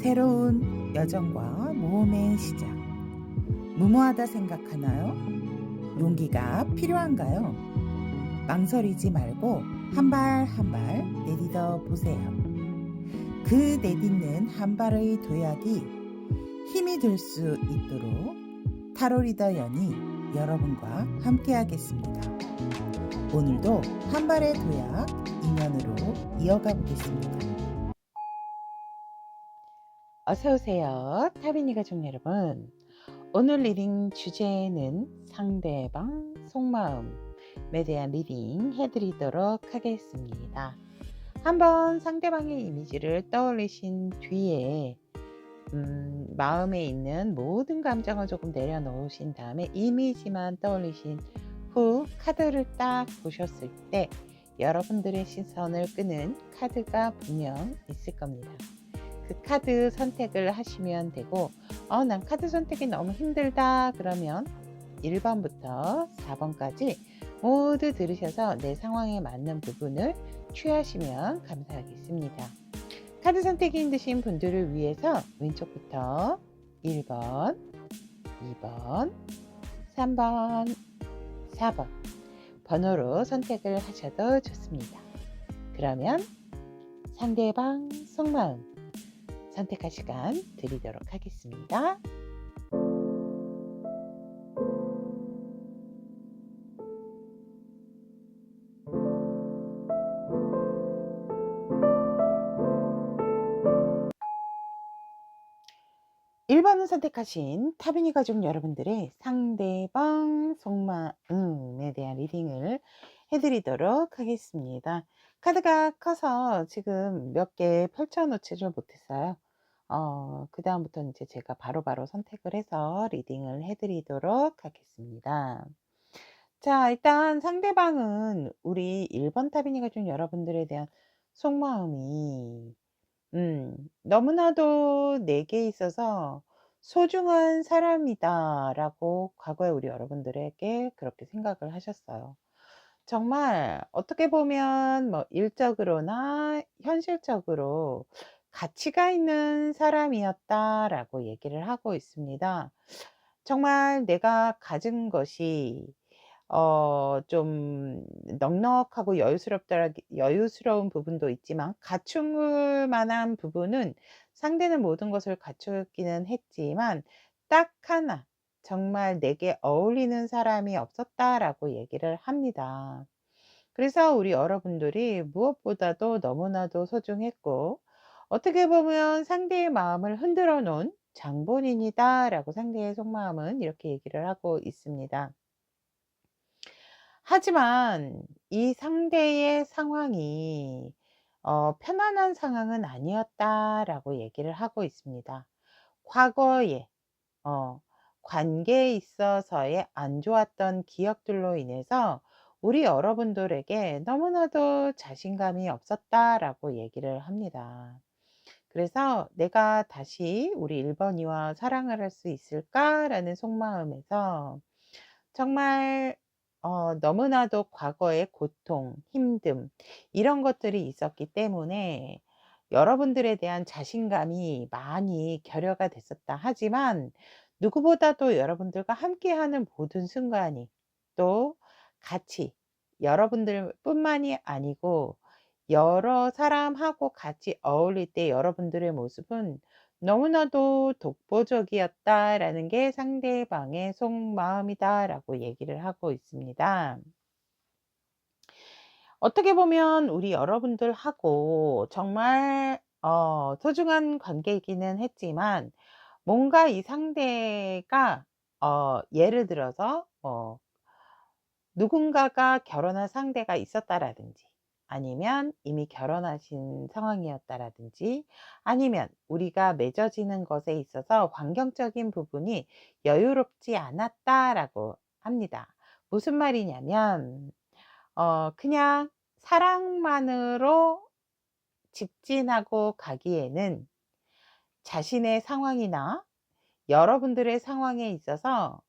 새로운 여정과 모험의 시작. 무모하다 생각하나요? 용기가 필요한가요? 망설이지 말고 한 발 한 발 내딛어 보세요. 그 내딛는 한 발의 도약이 힘이 될 수 있도록 타로 리더 연이 여러분과 함께하겠습니다. 오늘도 한 발의 도약 인연으로 이어가 보겠습니다. 어서 오세요. 타비니 가족 여러분. 오늘 리딩 주제는 상대방 속마음에 대한 리딩 해드리도록 하겠습니다. 한번 상대방의 이미지를 떠올리신 뒤에 마음에 있는 모든 감정을 조금 내려놓으신 다음에 이미지만 떠올리신 후 카드를 딱 보셨을 때 여러분들의 시선을 끄는 카드가 분명 있을 겁니다. 그 카드 선택을 하시면 되고, 난 카드 선택이 너무 힘들다 그러면 1번부터 4번까지 모두 들으셔서 내 상황에 맞는 부분을 취하시면 감사하겠습니다. 카드 선택이 힘드신 분들을 위해서 왼쪽부터 1번, 2번, 3번, 4번 번호로 선택을 하셔도 좋습니다. 그러면 상대방 속마음 선택할 시간 드리도록 하겠습니다. (1번을) 선택하신 타비니 가족 여러분들의 상대방 속마음에 대한 리딩을 해드리도록 하겠습니다. 카드가 커서 지금 몇 개 펼쳐놓지를 못했어요. 그 다음부터는 이제 제가 바로바로 선택을 해서 리딩을 해드리도록 하겠습니다. 자, 일단 상대방은 우리 1번 타비니 가족 여러분들에 대한 속마음이 너무나도 내게 있어서 소중한 사람이다라고 과거에 우리 여러분들에게 그렇게 생각을 하셨어요. 정말 어떻게 보면 뭐 일적으로나 현실적으로 가치가 있는 사람이었다라고 얘기를 하고 있습니다. 정말 내가 가진 것이 좀 넉넉하고 여유스러운 부분도 있지만 갖출 만한 부분은 상대는 모든 것을 갖추기는 했지만 딱 하나 정말 내게 어울리는 사람이 없었다라고 얘기를 합니다. 그래서 우리 여러분들이 무엇보다도 너무나도 소중했고 어떻게 보면 상대의 마음을 흔들어 놓은 장본인이다라고 상대의 속마음은 이렇게 얘기를 하고 있습니다. 하지만 이 상대의 상황이 편안한 상황은 아니었다라고 얘기를 하고 있습니다. 과거에 어 관계에 있어서의 안 좋았던 기억들로 인해서 우리 여러분들에게 너무나도 자신감이 없었다라고 얘기를 합니다. 그래서 '내가 다시 우리 1번이와 사랑을 할 수 있을까?'라는 속마음에서 정말 너무나도 과거의 고통, 힘듦 이런 것들이 있었기 때문에 여러분들에 대한 자신감이 많이 결여가 됐었다 하지만 누구보다도 여러분들과 함께하는 모든 순간이 또 같이 여러분들뿐만이 아니고 여러 사람하고 같이 어울릴 때 여러분들의 모습은 너무나도 독보적이었다라는 게 상대방의 속마음이다라고 얘기를 하고 있습니다. 어떻게 보면 우리 여러분들하고 정말 소중한 관계이기는 했지만 뭔가 이 상대가 예를 들어서 누군가가 결혼할 상대가 있었다라든지 아니면 이미 결혼하신 상황이었다라든지 아니면 우리가 맺어지는 것에 있어서 환경적인 부분이 여유롭지 않았다라고 합니다. 무슨 말이냐면 그냥 사랑만으로 직진하고 가기에는 자신의 상황이나 여러분들의 상황에 있어서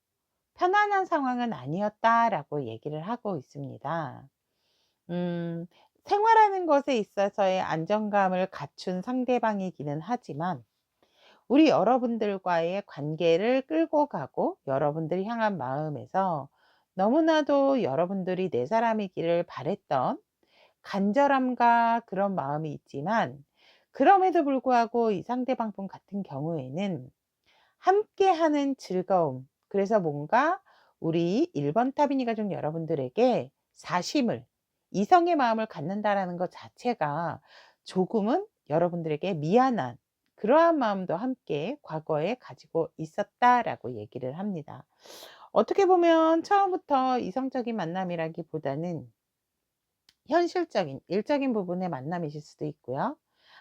편안한 상황은 아니었다라고 얘기를 하고 있습니다. 음, 생활하는 것에 있어서의 안정감을 갖춘 상대방이기는 하지만 우리 여러분들과의 관계를 끌고 가고 여러분들을 향한 마음에서 너무나도 여러분들이 내 사람이기를 바랬던 간절함과 그런 마음이 있지만, 그럼에도 불구하고 이 상대방 분 같은 경우에는 함께하는 즐거움, 그래서 뭔가 우리 1번 타비니 가족 여러분들에게 사심을, 이성의 마음을 갖는다라는 것 자체가 조금은 여러분들에게 미안한 그러한 마음도 함께 과거에 가지고 있었다라고 얘기를 합니다. 어떻게 보면 처음부터 이성적인 만남이라기보다는 현실적인 일적인 부분의 만남이실 수도 있고요.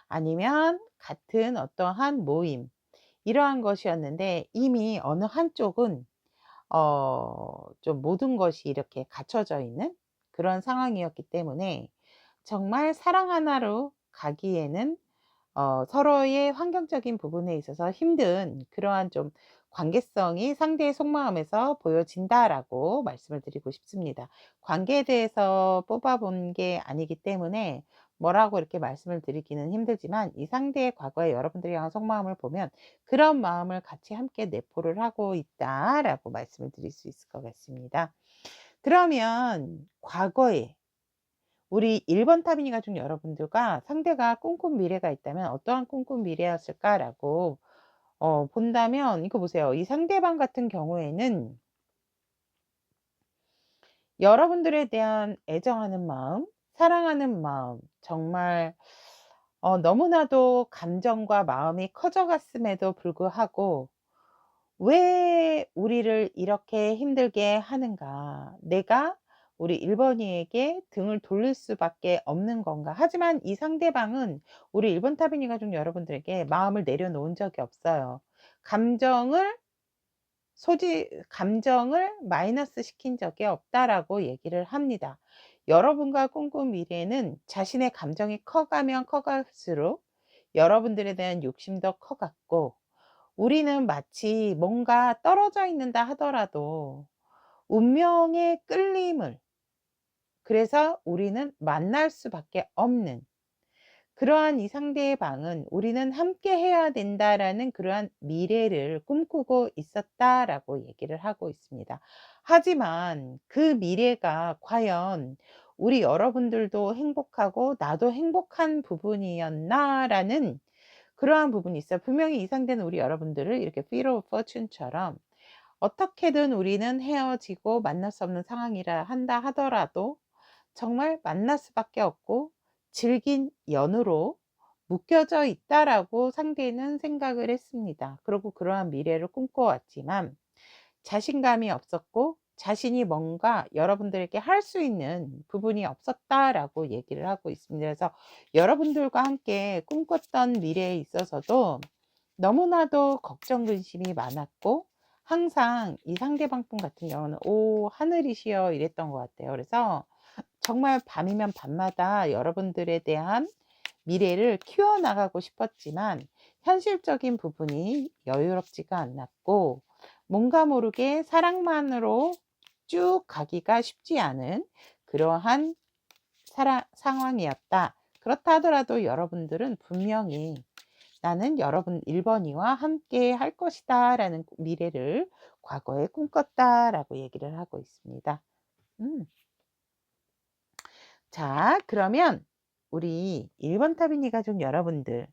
아니면 같은 어떠한 모임, 이러한 것이었는데 이미 어느 한쪽은 좀 모든 것이 이렇게 갖춰져 있는 그런 상황이었기 때문에 정말 사랑 하나로 가기에는 서로의 환경적인 부분에 있어서 힘든 그러한 좀 관계성이 상대의 속마음에서 보여진다라고 말씀을 드리고 싶습니다. 관계에 대해서 뽑아본 게 아니기 때문에 뭐라고 이렇게 말씀을 드리기는 힘들지만, 이 상대의 과거에 여러분들이 향한 속마음을 보면 그런 마음을 같이 함께 내포를 하고 있다라고 말씀을 드릴 수 있을 것 같습니다. 그러면 과거에 우리 1번 타비니 가족 여러분들과 상대가 꿈꾼 미래가 있다면 어떠한 꿈꾼 미래였을까라고 본다면, 이거 보세요. 이 상대방 같은 경우에는 여러분들에 대한 애정하는 마음, 사랑하는 마음, 정말 너무나도 감정과 마음이 커져갔음에도 불구하고 '왜 우리를 이렇게 힘들게 하는가? 내가 우리 1 번이에게 등을 돌릴 수밖에 없는 건가?' 하지만 이 상대방은 우리 1번 타비니 가족 여러분들에게 마음을 내려놓은 적이 없어요. 감정을 감정을 마이너스 시킨 적이 없다라고 얘기를 합니다. 여러분과 꿈꾼 미래는 자신의 감정이 커가면 커갈수록 여러분들에 대한 욕심도 커갔고, 우리는 마치 뭔가 떨어져 있는다 하더라도 운명의 끌림을, 그래서 우리는 만날 수밖에 없는 그러한 이 상대방은 '우리는 함께 해야 된다.'라는 그러한 미래를 꿈꾸고 있었다라고 얘기를 하고 있습니다. 하지만 그 미래가 과연 우리 여러분들도 행복하고 나도 행복한 부분이었나라는 그러한 부분이 있어요. 분명히 이 상대는 우리 여러분들을 이렇게 Wheel of Fortune처럼 어떻게든 우리는 헤어지고 만날 수 없는 상황이라 한다 하더라도 정말 만날 수밖에 없고 질긴 연으로 묶여져 있다라고 상대는 생각을 했습니다. 그리고 그러한 미래를 꿈꿔왔지만 자신감이 없었고 자신이 뭔가 여러분들에게 할 수 있는 부분이 없었다라고 얘기를 하고 있습니다. 그래서 여러분들과 함께 꿈꿨던 미래에 있어서도 너무나도 걱정 근심이 많았고, 항상 이 상대방 분 같은 경우는 "오 하늘이시여" 이랬던 것 같아요. 그래서 정말 밤이면 밤마다 여러분들에 대한 미래를 키워나가고 싶었지만 현실적인 부분이 여유롭지가 않았고, 뭔가 모르게 사랑만으로 쭉 가기가 쉽지 않은 그러한 상황이었다. 그렇다 하더라도 여러분들은 분명히 '나는 여러분 1 번이와 함께 할 것이다.' 라는 미래를 과거에 꿈꿨다라고 얘기를 하고 있습니다. 음. 자, 그러면 우리 1번 타비니 가족 여러분들,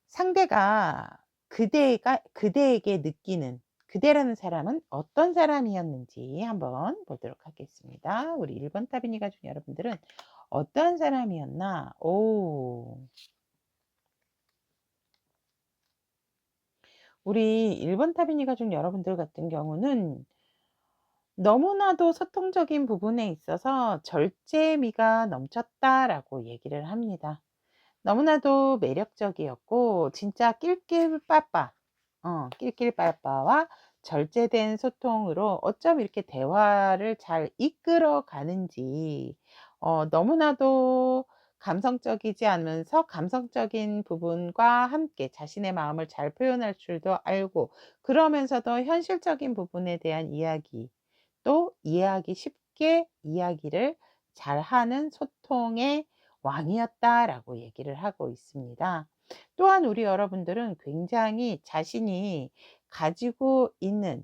상대가 그대에게 느끼는 그대라는 사람은 어떤 사람이었는지 한번 보도록 하겠습니다. 우리 1번 타비니 가족 여러분들은 어떤 사람이었나? 우리 1번 타비니 가족 여러분들 같은 경우는 너무나도 소통적인 부분에 있어서 절제미가 넘쳤다라고 얘기를 합니다. 너무나도 매력적이었고 진짜 낄낄빠빠, 낄낄빠빠와 절제된 소통으로 어쩜 이렇게 대화를 잘 이끌어 가는지, 너무나도 감성적이지 않으면서 감성적인 부분과 함께 자신의 마음을 잘 표현할 줄도 알고, 그러면서도 현실적인 부분에 대한 이야기, 또 이해하기 쉽게 이야기를 잘하는 소통의 왕이었다라고 얘기를 하고 있습니다. 또한 우리 여러분들은 굉장히 자신이 가지고 있는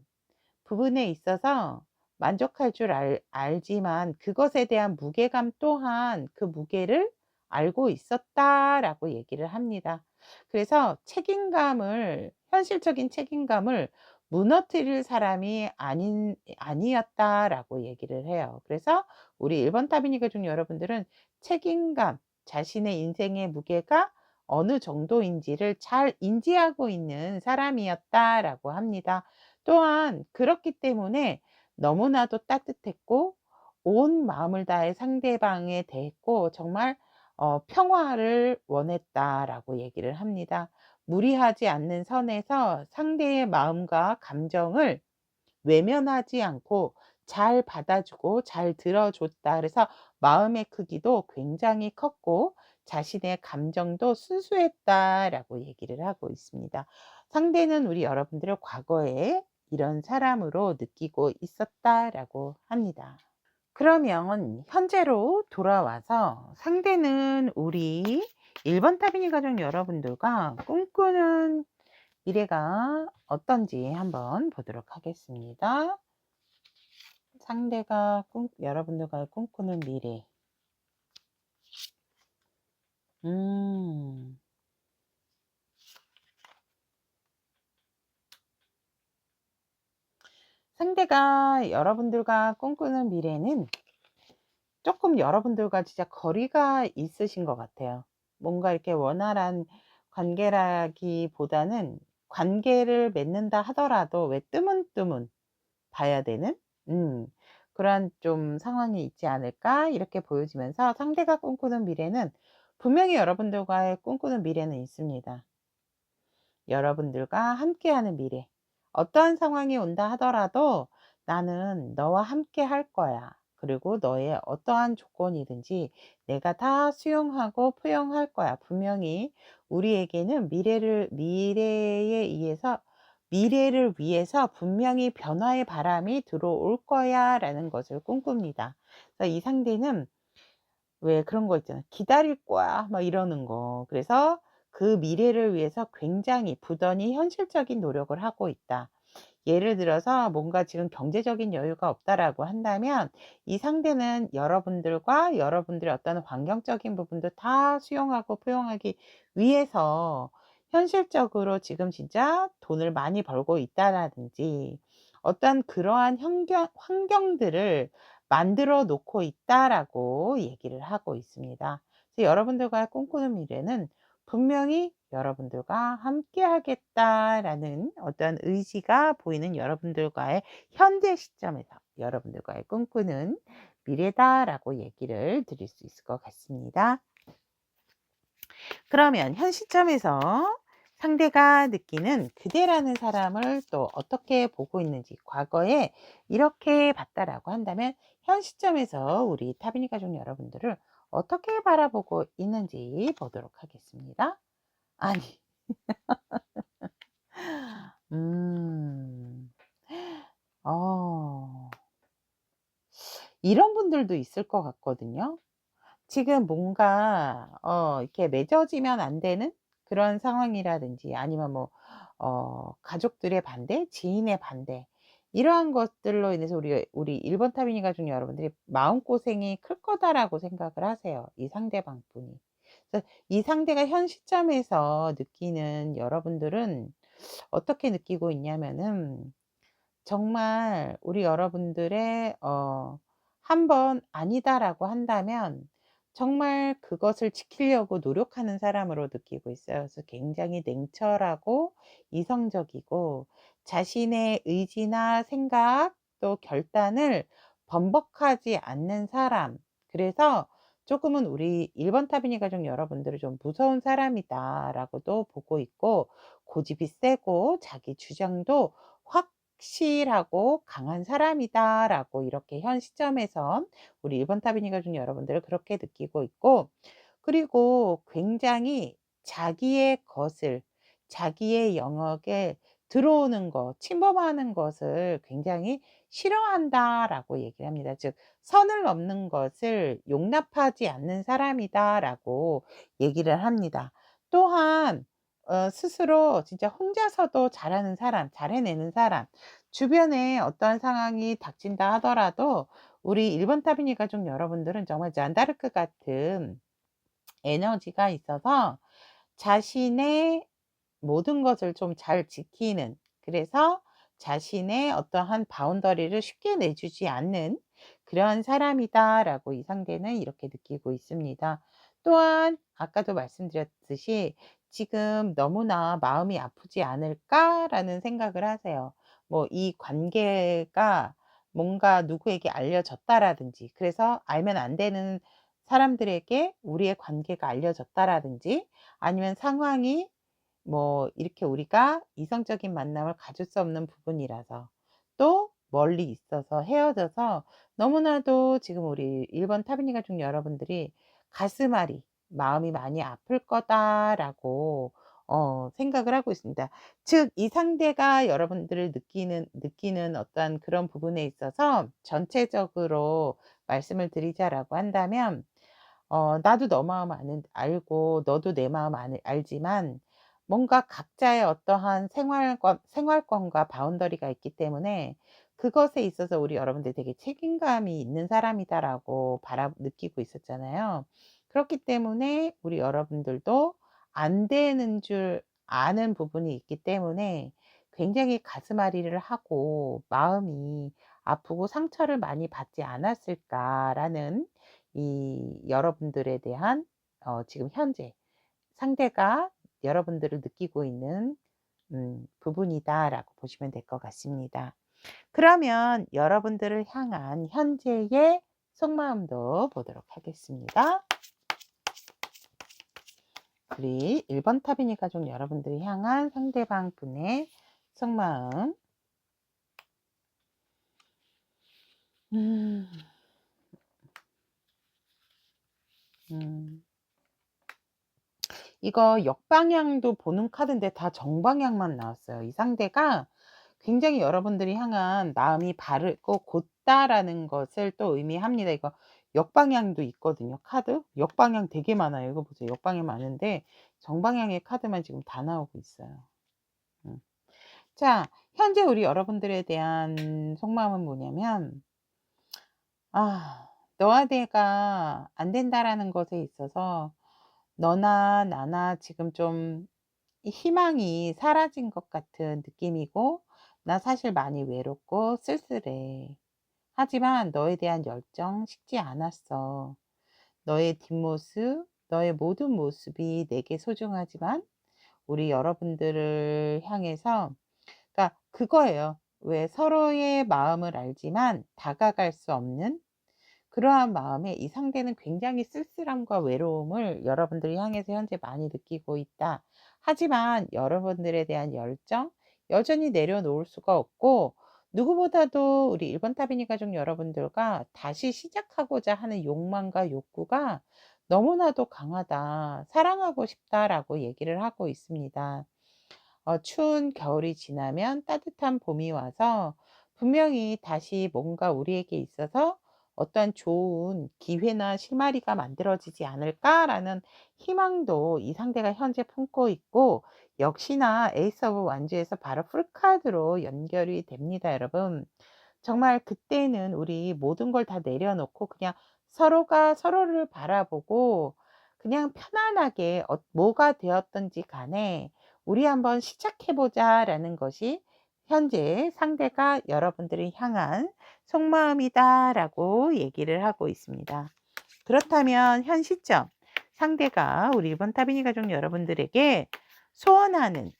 부분에 있어서 만족할 줄 알지만 그것에 대한 무게감 또한 그 무게를 알고 있었다라고 얘기를 합니다. 그래서 책임감을 현실적인 책임감을 무너뜨릴 사람이 아니었다라고 얘기를 해요. 그래서 우리 1번 타비니 가족 여러분들은 책임감, 자신의 인생의 무게가 어느 정도인지를 잘 인지하고 있는 사람이었다라고 합니다. 또한 그렇기 때문에 너무나도 따뜻했고 온 마음을 다해 상대방에 대했고 정말 평화를 원했다라고 얘기를 합니다. 무리하지 않는 선에서 상대의 마음과 감정을 외면하지 않고 잘 받아주고 잘 들어줬다. 그래서 마음의 크기도 굉장히 컸고 자신의 감정도 순수했다라고 얘기를 하고 있습니다. 상대는 우리 여러분들을 과거에 이런 사람으로 느끼고 있었다라고 합니다. 그러면 현재로 돌아와서 상대는 우리 1번 타비니 가족 여러분들과 꿈꾸는 미래가 어떤지 한번 보도록 하겠습니다. 상대가 여러분들과 꿈꾸는 미래. 음. 상대가 여러분들과 꿈꾸는 미래는 조금 여러분들과 진짜 거리가 있으신 것 같아요. 뭔가 이렇게 원활한 관계라기보다는 관계를 맺는다 하더라도 왜 뜨문뜨문 봐야 되는 그러한 좀 상황이 있지 않을까 이렇게 보여지면서 상대가 꿈꾸는 미래는 분명히 여러분들과의 꿈꾸는 미래는 있습니다. 여러분들과 함께하는 미래. 어떠한 상황이 온다 하더라도 나는 너와 함께 할 거야. 그리고 너의 어떠한 조건이든지 내가 다 수용하고 포용할 거야. 분명히 우리에게는 미래를 위해서 분명히 변화의 바람이 들어올 거야 라는 것을 꿈꿉니다. 그래서 이 상대는 왜 그런 거 있잖아요. "기다릴 거야." 막 이러는 거. 그래서 그 미래를 위해서 굉장히 부단히 현실적인 노력을 하고 있다. 예를 들어서 뭔가 지금 경제적인 여유가 없다라고 한다면 이 상대는 여러분들과 여러분들의 어떤 환경적인 부분도 다 수용하고 포용하기 위해서 현실적으로 지금 진짜 돈을 많이 벌고 있다라든지 어떤 그러한 환경들을 만들어 놓고 있다라고 얘기를 하고 있습니다. 그래서 여러분들과 꿈꾸는 미래는 분명히 여러분들과 함께 하겠다라는 어떤 의지가 보이는 여러분들과의 현재 시점에서 여러분들과의 꿈꾸는 미래다라고 얘기를 드릴 수 있을 것 같습니다. 그러면 현 시점에서 상대가 느끼는 그대라는 사람을 또 어떻게 보고 있는지 과거에 이렇게 봤다라고 한다면 현 시점에서 우리 타비니 가족 여러분들을 어떻게 바라보고 있는지 보도록 하겠습니다. 아니 음. 어. 이런 분들도 있을 것 같거든요. 지금 뭔가 이렇게 맺어지면 안 되는 그런 상황이라든지 아니면 뭐 가족들의 반대, 지인의 반대 이러한 것들로 인해서 우리 1번 타비니 가족 여러분들이 '마음고생이 클 거다.'라고 생각을 하세요, 이 상대방 분이. 그래서 이 상대가 현 시점에서 느끼는 여러분들은 어떻게 느끼고 있냐면은 정말 우리 여러분들의 한 번 아니다라고 한다면 정말 그것을 지키려고 노력하는 사람으로 느끼고 있어요. 그래서 굉장히 냉철하고 이성적이고 자신의 의지나 생각 또 결단을 번복하지 않는 사람. 그래서 조금은 우리 1번 타비니 가족 여러분들을 좀 무서운 사람이다라고도 보고 있고 고집이 세고 자기 주장도 확실하고 강한 사람이다라고 이렇게 현 시점에선 우리 1번 타비니 가족 여러분들을 그렇게 느끼고 있고 그리고 굉장히 자기의 것을 자기의 영역에 들어오는 것, 침범하는 것을 굉장히 싫어한다라고 얘기를 합니다. 즉 선을 넘는 것을 용납하지 않는 사람이다라고 얘기를 합니다. 또한 스스로 진짜 혼자서도 잘하는 사람, 잘 해내는 사람, 주변에 어떠한 상황이 닥친다 하더라도 우리 1번 타비니 가족 여러분들은 정말 잔다르크 같은 에너지가 있어서 자신의 모든 것을 좀 잘 지키는, 그래서 자신의 어떠한 바운더리를 쉽게 내주지 않는 그러한 사람이다라고 이 상대는 이렇게 느끼고 있습니다. 또한 아까도 말씀드렸듯이 지금 '너무나 마음이 아프지 않을까?'라는 생각을 하세요. 뭐 이 관계가 뭔가 누구에게 알려졌다라든지, 그래서 알면 안 되는 사람들에게 우리의 관계가 알려졌다라든지, 아니면 상황이 뭐 이렇게 우리가 이성적인 만남을 가질 수 없는 부분이라서, 또 멀리 있어서 헤어져서 너무나도 지금 우리 1번 타비니 가족 여러분들이 가슴앓이, 마음이 많이 아플 거다라고 생각을 하고 있습니다. 즉 이 상대가 여러분들을 느끼는 어떤 그런 부분에 있어서 전체적으로 말씀을 드리자라고 한다면, 나도 너 마음 아는 알고 너도 내 마음 알지만 뭔가 각자의 어떠한 생활권과 바운더리가 있기 때문에 그것에 있어서 우리 여러분들이 되게 책임감이 있는 사람이다라고 느끼고 있었잖아요. 그렇기 때문에 우리 여러분들도 안 되는 줄 아는 부분이 있기 때문에 굉장히 가슴앓이를 하고 마음이 아프고 상처를 많이 받지 않았을까라는, 이 여러분들에 대한 지금 현재 상대가 여러분들을 느끼고 있는 부분이다라고 보시면 될 것 같습니다. 그러면 여러분들을 향한 현재의 속마음도 보도록 하겠습니다. 우리 1번 타비니 가족 여러분들을 향한 상대방 분의 속마음. 음. 음. 이거 역방향도 보는 카드인데 다 정방향만 나왔어요. 이 상대가 굉장히 여러분들이 향한 마음이 바르고 곧다라는 것을 또 의미합니다. 이거 역방향도 있거든요, 카드. 역방향 되게 많아요. 이거 보세요. 역방향 많은데 정방향의 카드만 지금 다 나오고 있어요. 음. 자, 현재 우리 여러분들에 대한 속마음은 뭐냐면, 아, 너와 내가 안 된다라는 것에 있어서 너나 나나 지금 좀 이 희망이 사라진 것 같은 느낌이고, 나 사실 많이 외롭고 쓸쓸해. 하지만 너에 대한 열정 식지 않았어. 너의 뒷모습, 너의 모든 모습이 내게 소중하지만 우리 여러분들을 향해서, 그러니까 그거예요. 왜 서로의 마음을 알지만 다가갈 수 없는 그러한 마음에 이 상대는 굉장히 쓸쓸함과 외로움을 여러분들을 향해서 현재 많이 느끼고 있다. 하지만 여러분들에 대한 열정 여전히 내려놓을 수가 없고, 누구보다도 우리 1번 타비니 가족 여러분들과 다시 시작하고자 하는 욕망과 욕구가 너무나도 강하다. 사랑하고 싶다라고 얘기를 하고 있습니다. 추운 겨울이 지나면 따뜻한 봄이 와서 분명히 다시 뭔가 우리에게 있어서 어떤 좋은 기회나 실마리가 만들어지지 않을까라는 희망도 이 상대가 현재 품고 있고, 역시나 에이스 오브 완주에서 바로 풀카드로 연결이 됩니다, 여러분. 정말 그때는 우리 모든 걸 다 내려놓고 그냥 서로가 서로를 바라보고 그냥 편안하게 뭐가 되었든지 간에 우리 한번 시작해 보자라는 것이 현재 상대가 여러분들을 향한 속마음이다라고 얘기를 하고 있습니다. 그렇다면 현 시점 상대가 우리 1번 타비니 가족 여러분들에게 소원하는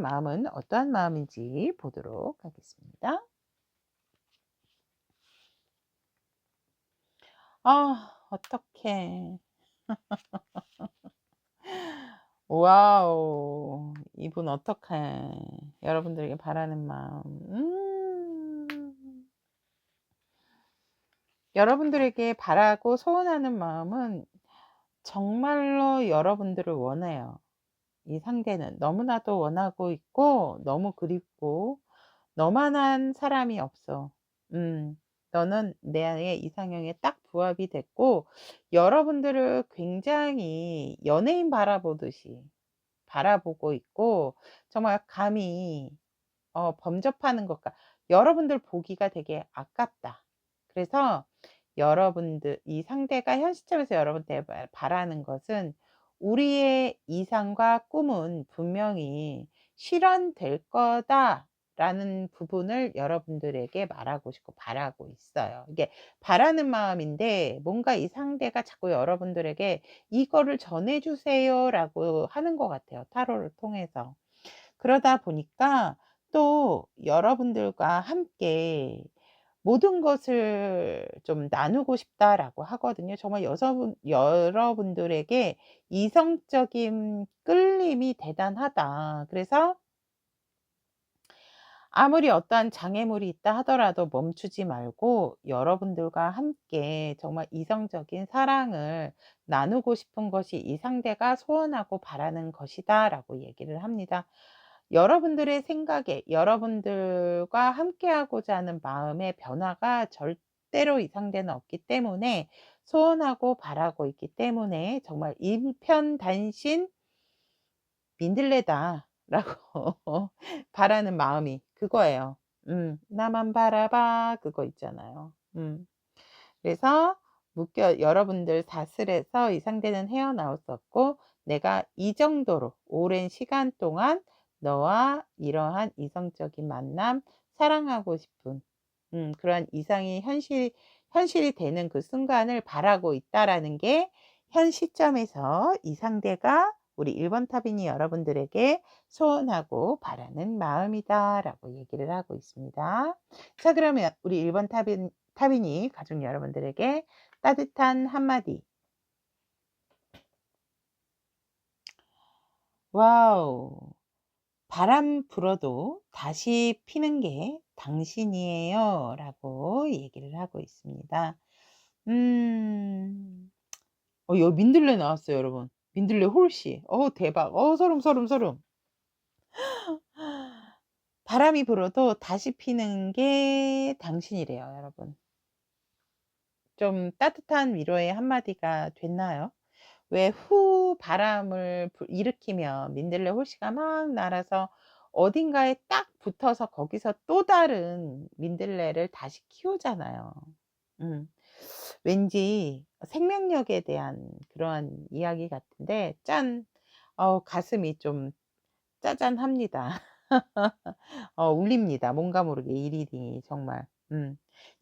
마음은 어떠한 마음인지 보도록 하겠습니다. 아, 어떡해. 와우. 이분 어떡해. 여러분들에게 바라는 마음. 여러분들에게 바라고 소원하는 마음은 정말로 여러분들을 원해요. 이 상대는 너무나도 원하고 있고 너무 그립고, 너만한 사람이 없어. 너는 내 이상형에 딱 부합이 됐고 여러분들을 굉장히 연예인 바라보듯이 바라보고 있고 정말 감히 범접하는 것과 여러분들 보기가 되게 아깝다. 그래서 여러분들 이 상대가 현 시점에서 여러분한테 바라는 것은 "우리의 이상과 꿈은 분명히 실현될 거다."라는 부분을 여러분들에게 말하고 싶고 바라고 있어요. 이게 바라는 마음인데 뭔가 이 상대가 자꾸 여러분들에게 "이거를 전해 주세요."라고 하는 것 같아요, 타로를 통해서. 그러다 보니까 또 여러분들과 함께 모든 것을 좀 나누고 싶다라고 하거든요. 정말 여러분들에게 이성적인 끌림이 대단하다. 그래서 아무리 어떠한 장애물이 있다 하더라도 멈추지 말고 여러분들과 함께 정말 이성적인 사랑을 나누고 싶은 것이 이 상대가 소원하고 바라는 것이다라고 얘기를 합니다. 여러분들의 생각에 여러분들과 함께하고자 하는 마음의 변화가 절대로 이 상대는 없기 때문에 소원하고 바라고 있기 때문에 정말 일편단심 민들레다라고 바라는 마음이 그거예요. 나만 바라봐 그거 있잖아요. 그래서 묶여 여러분들 사슬에서 이 상대는 헤어나올 수 없고 내가 이 정도로 오랜 시간 동안 너와 이러한 이성적인 만남 사랑하고 싶은 그러한 이상이 현실이 되는 그 순간을 바라고 있다라는 게 현 시점에서 이 상대가 우리 1번 타빈이 여러분들에게 소원하고 바라는 마음이다라고 얘기를 하고 있습니다. 자 그러면 우리 1번 타빈이 가족 여러분들에게 따뜻한 한마디. 와우. "바람 불어도 다시 피는 게 당신이에요." 라고 얘기를 하고 있습니다. 음. 여기 민들레 나왔어요 여러분. 민들레 홀씨. 대박. 소름, 소름, 소름. 바람이 불어도 다시 피는 게 당신이래요 여러분. 좀 따뜻한 위로의 한마디가 됐나요? 왜 바람을 일으키면 민들레 홀씨가 막 날아서 어딘가에 딱 붙어서 거기서 또 다른 민들레를 다시 키우잖아요. 음. 왠지 생명력에 대한 그러한 이야기 같은데 짠. 가슴이 좀 짜잔합니다. 울립니다. 뭔가 모르게 일일이 정말.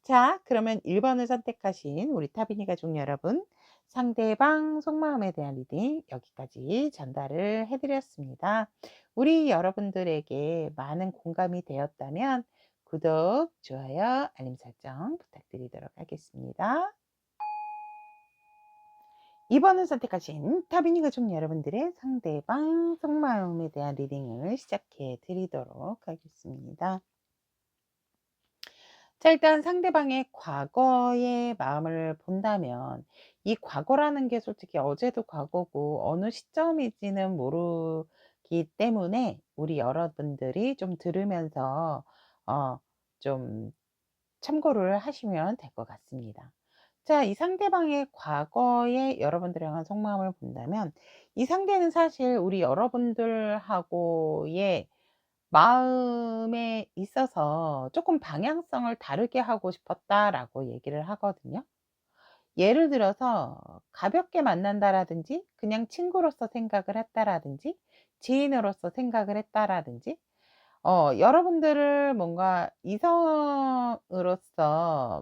자 그러면 1 번을 선택하신 우리 타비니 가족 여러분 상대방 속마음에 대한 리딩 여기까지 전달을 해 드렸습니다. 우리 여러분들에게 많은 공감이 되었다면 구독, 좋아요, 알림 설정 부탁드리도록 하겠습니다. 2 번을 선택하신 타비니 가족 여러분들의 상대방 속마음에 대한 리딩을 시작해 드리도록 하겠습니다. 자 일단 상대방의 과거의 마음을 본다면 이 과거라는 게 솔직히 어제도 과거고 어느 시점일지는 모르기 때문에 우리 여러분들이 좀 들으면서 좀 참고를 하시면 될 것 같습니다. 자, 이 상대방의 과거에 여러분들을 향한 속마음을 본다면 이 상대는 사실 우리 여러분들하고의 마음에 있어서 조금 방향성을 다르게 하고 싶었다라고 얘기를 하거든요. 예를 들어서 가볍게 만난다라든지 그냥 친구로서 생각을 했다라든지 지인으로서 생각을 했다라든지 여러분들을 뭔가 이성으로서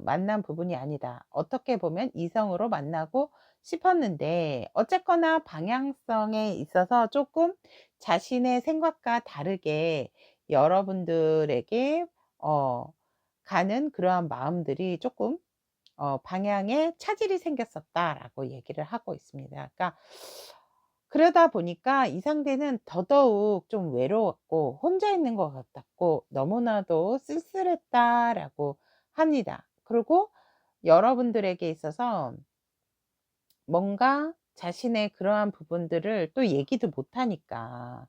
만난 부분이 아니다. 어떻게 보면 이성으로 만나고 싶었는데 어쨌거나 방향성에 있어서 조금 자신의 생각과 다르게 여러분들에게 어 가는 그러한 마음들이 조금 방향에 차질이 생겼었다라고 얘기를 하고 있습니다. 그러니까 그러다 보니까 이 상대는 더더욱 좀 외로웠고 혼자 있는 것 같았고 너무나도 쓸쓸했다라고 합니다. 그리고 여러분들에게 있어서 뭔가 자신의 그러한 부분들을 또 얘기도 못 하니까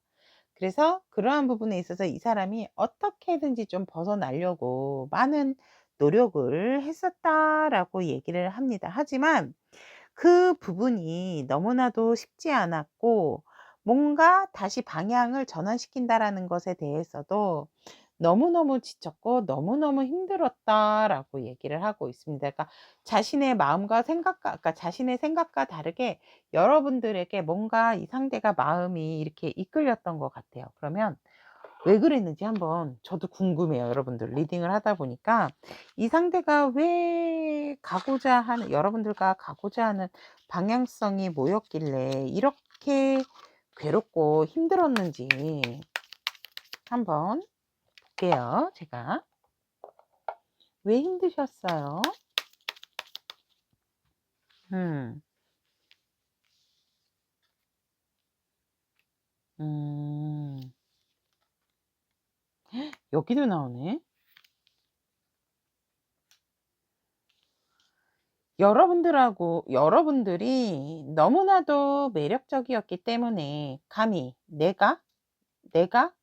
그래서 그러한 부분에 있어서 이 사람이 어떻게든지 좀 벗어나려고 많은 노력을 했었다라고 얘기를 합니다. 하지만 그 부분이 너무나도 쉽지 않았고 뭔가 다시 방향을 전환시킨다라는 것에 대해서도 너무너무 지쳤고 너무너무 힘들었다라고 얘기를 하고 있습니다. 그러니까 자신의 마음과 생각과 그러니까 자신의 생각과 다르게 여러분들에게 뭔가 이 상대가 마음이 이렇게 이끌렸던 것 같아요. 그러면 왜 그랬는지 한번 저도 궁금해요. 여러분들 리딩을 하다 보니까 이 상대가 왜 가고자 하는 여러분들과 가고자 하는 방향성이 뭐였길래 이렇게 괴롭고 힘들었는지 한번 볼게요. 제가 왜 힘드셨어요? 음, 음, 여기도 나오네. 여러분들이 너무나도 매력적이었기 때문에 감히 내가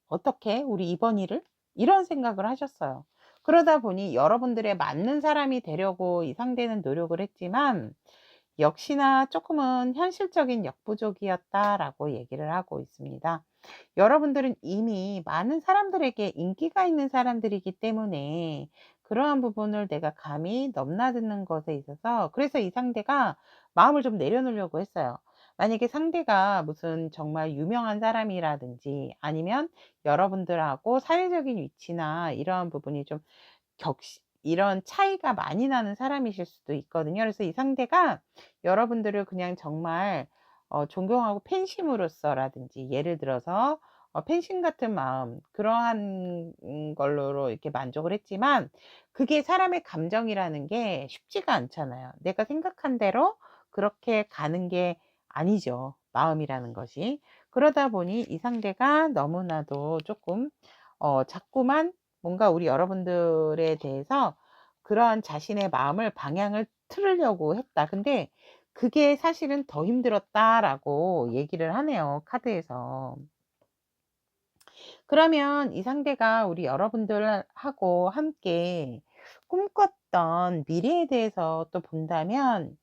어떻게 우리 이번이를 이런 생각을 하셨어요. 그러다 보니 여러분들의 맞는 사람이 되려고 이 상대는 노력을 했지만 역시나 조금은 현실적인 역부족이었다라고 얘기를 하고 있습니다. 여러분들은 이미 많은 사람들에게 인기가 있는 사람들이기 때문에 그러한 부분을 내가 감히 넘나드는 것에 있어서 그래서 이 상대가 마음을 좀 내려놓으려고 했어요. 만약에 상대가 무슨 정말 유명한 사람이라든지 아니면 여러분들하고 사회적인 위치나 이러한 부분이 좀 이런 차이가 많이 나는 사람이실 수도 있거든요. 그래서 이 상대가 여러분들을 그냥 정말 존경하고 팬심으로써라든지 예를 들어서 팬심 같은 마음 그러한 걸로 이렇게 만족을 했지만 그게 사람의 감정이라는 게 쉽지가 않잖아요. 내가 생각한 대로 그렇게 가는 게 아니죠. 마음이라는 것이. 그러다 보니 이 상대가 너무나도 조금 자꾸만 뭔가 우리 여러분들에 대해서 그러한 자신의 마음을 방향을 틀으려고 했다. 근데 그게 사실은 더 힘들었다라고 얘기를 하네요, 카드에서. 그러면 이 상대가 우리 여러분들하고 함께 꿈꿨던 미래에 대해서 또 본다면,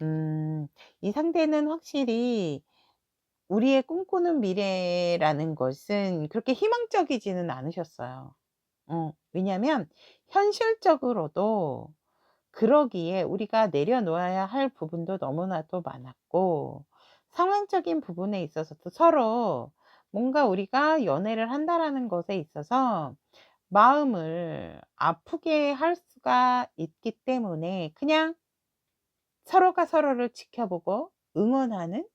음, 이 상대는 확실히 우리의 꿈꾸는 미래라는 것은 그렇게 희망적이지는 않으셨어요. 왜냐면 현실적으로도 그러기에 우리가 내려놓아야 할 부분도 너무나도 많았고 상황적인 부분에 있어서도 서로 뭔가 우리가 연애를 한다라는 것에 있어서 마음을 아프게 할 수가 있기 때문에 그냥 서로가 서로를 지켜보고 응원하는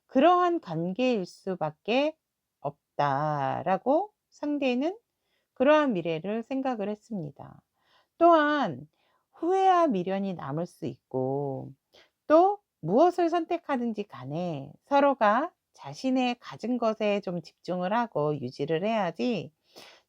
그러한 관계일 수밖에 없다라고 상대는 그러한 미래를 생각을 했습니다. 또한 후회와 미련이 남을 수 있고 또 무엇을 선택하든지 간에 서로가 자신의 가진 것에 좀 집중을 하고 유지를 해야지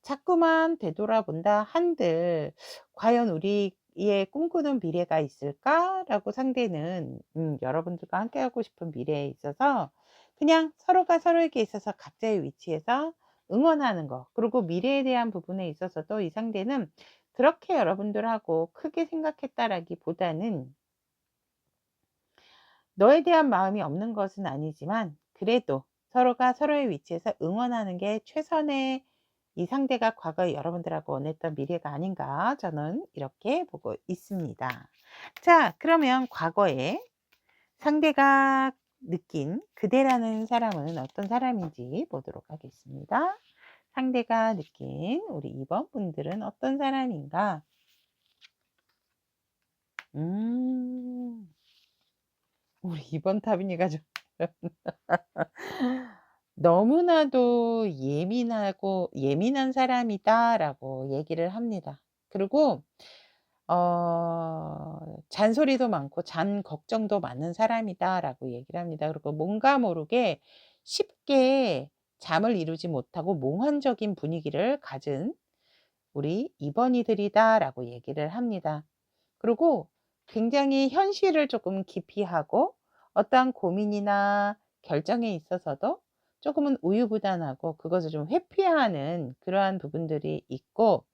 자꾸만 되돌아본다 한들 '과연 우리의 꿈꾸는 미래가 있을까?'라고 상대는 여러분들과 함께하고 싶은 미래에 있어서 그냥 서로가 서로에게 있어서 각자의 위치에서 응원하는 거 그리고 미래에 대한 부분에 있어서도 이 상대는 그렇게 여러분들하고 크게 생각했다라기보다는 너에 대한 마음이 없는 것은 아니지만 그래도 서로가 서로의 위치에서 응원하는 게 최선의 이 상대가 과거에 여러분들하고 원했던 미래가 아닌가 저는 이렇게 보고 있습니다. 자, 그러면 과거에 상대가 느낀 그대라는 사람은 어떤 사람인지 보도록 하겠습니다. 상대가 느낀 우리 2번 분들은 어떤 사람인가? 음, 우리 2번 타빈이가 좀 너무나도 예민한 사람이다라고 얘기를 합니다. 그리고 잔소리도 많고 잔 걱정도 많은 사람이다라고 얘기를 합니다. 그리고 뭔가 모르게 쉽게 잠을 이루지 못하고 몽환적인 분위기를 가진 우리 2번이들이다라고 얘기를 합니다. 그리고 굉장히 현실을 조금 기피하고 어떠한 고민이나 결정에 있어서도 조금은 우유부단하고 그것을 좀 회피하는 그러한 부분들이 있고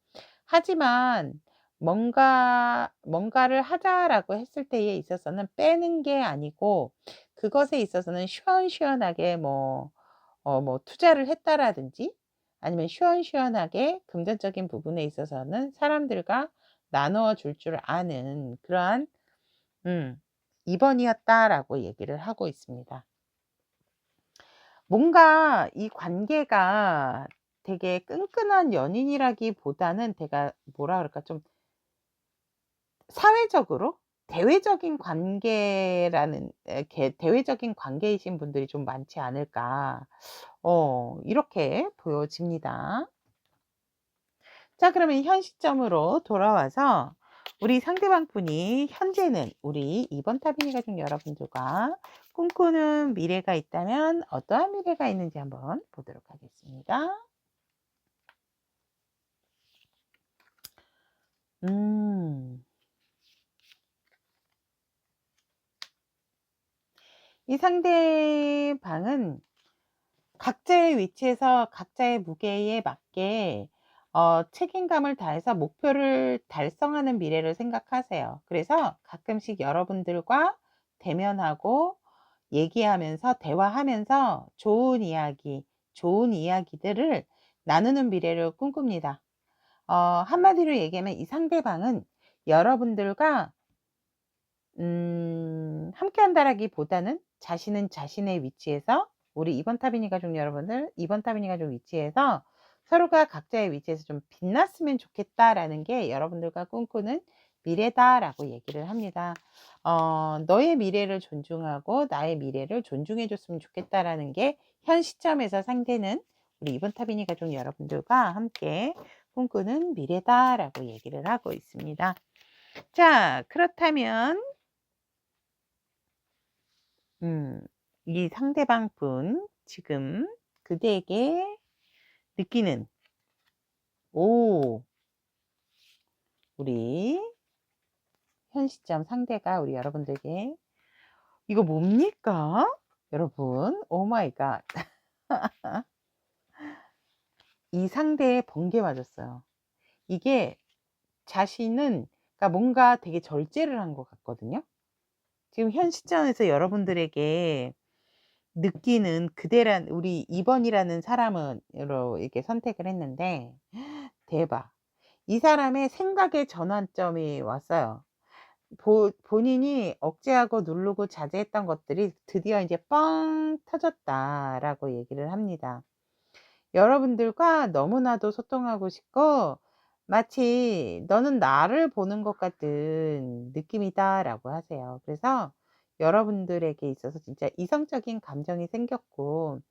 하지만 뭔가를 하자라고 했을 때에 있어서는 빼는 게 아니고, 그것에 있어서는 시원시원하게 뭐 투자를 했다라든지, 아니면 시원시원하게 금전적인 부분에 있어서는 사람들과 나누어 줄 아는 그러한 음 2 번이었다라고 얘기를 하고 있습니다. 뭔가 이 관계가 되게 끈끈한 연인이라기보다는, 제가 뭐라 그럴까, 좀 사회적으로 대외적인 관계라는 대외적인 관계이신 분들이 좀 많지 않을까, 이렇게 보여집니다. 자, 그러면 현 시점으로 돌아와서 우리 상대방 분이 현재는 우리 2번 타비니 가족 여러분들과 꿈꾸는 미래가 있다면 어떠한 미래가 있는지 한번 보도록 하겠습니다. 이 상대방은 각자의 위치에서 각자의 무게에 맞게 책임감을 다해서 목표를 달성하는 미래를 생각하세요. 그래서 가끔씩 여러분들과 대면하고 얘기하면서, 대화하면서 좋은 이야기들을 나누는 미래를 꿈꿉니다. 한마디로 얘기하면 이 상대방은 여러분들과 함께한다라기보다는 자신은 자신의 위치에서, 우리 2번 타비니 가족 여러분들, 2번 타비니 가족 위치에서 서로가 각자의 위치에서 좀 빛났으면 좋겠다라는 게 여러분들과 꿈꾸는 미래다라고 얘기를 합니다. 너의 미래를 존중하고 나의 미래를 존중해 줬으면 좋겠다라는 게 현 시점에서 상대는 우리 2번 타비니 가족 여러분들과 함께 꿈꾸는 미래다라고 얘기를 하고 있습니다. 자, 그렇다면 이 상대방 분 지금 그대에게 느끼는, 오 우리 현 시점 상대가 우리 여러분들에게 이거 뭡니까? 여러분, 오 마이 갓. 이 상대의 번개 맞았어요. 이게 자신은, 그러니까 뭔가 되게 절제를 한 것 같거든요. 지금 현 시점에서 여러분들에게 느끼는 그대란, 우리 2번이라는 사람으로 이렇게 선택을 했는데, 대박. 이 사람의 생각의 전환점이 왔어요. 본인이 억제하고 누르고 자제했던 것들이 드디어 이제 뻥 터졌다라고 얘기를 합니다. 여러분들과 너무나도 소통하고 싶고, 마치 너는 나를 보는 것 같은 느낌이다라고 하세요. 그래서 여러분들에게 있어서 진짜 이성적인 감정이 생겼고,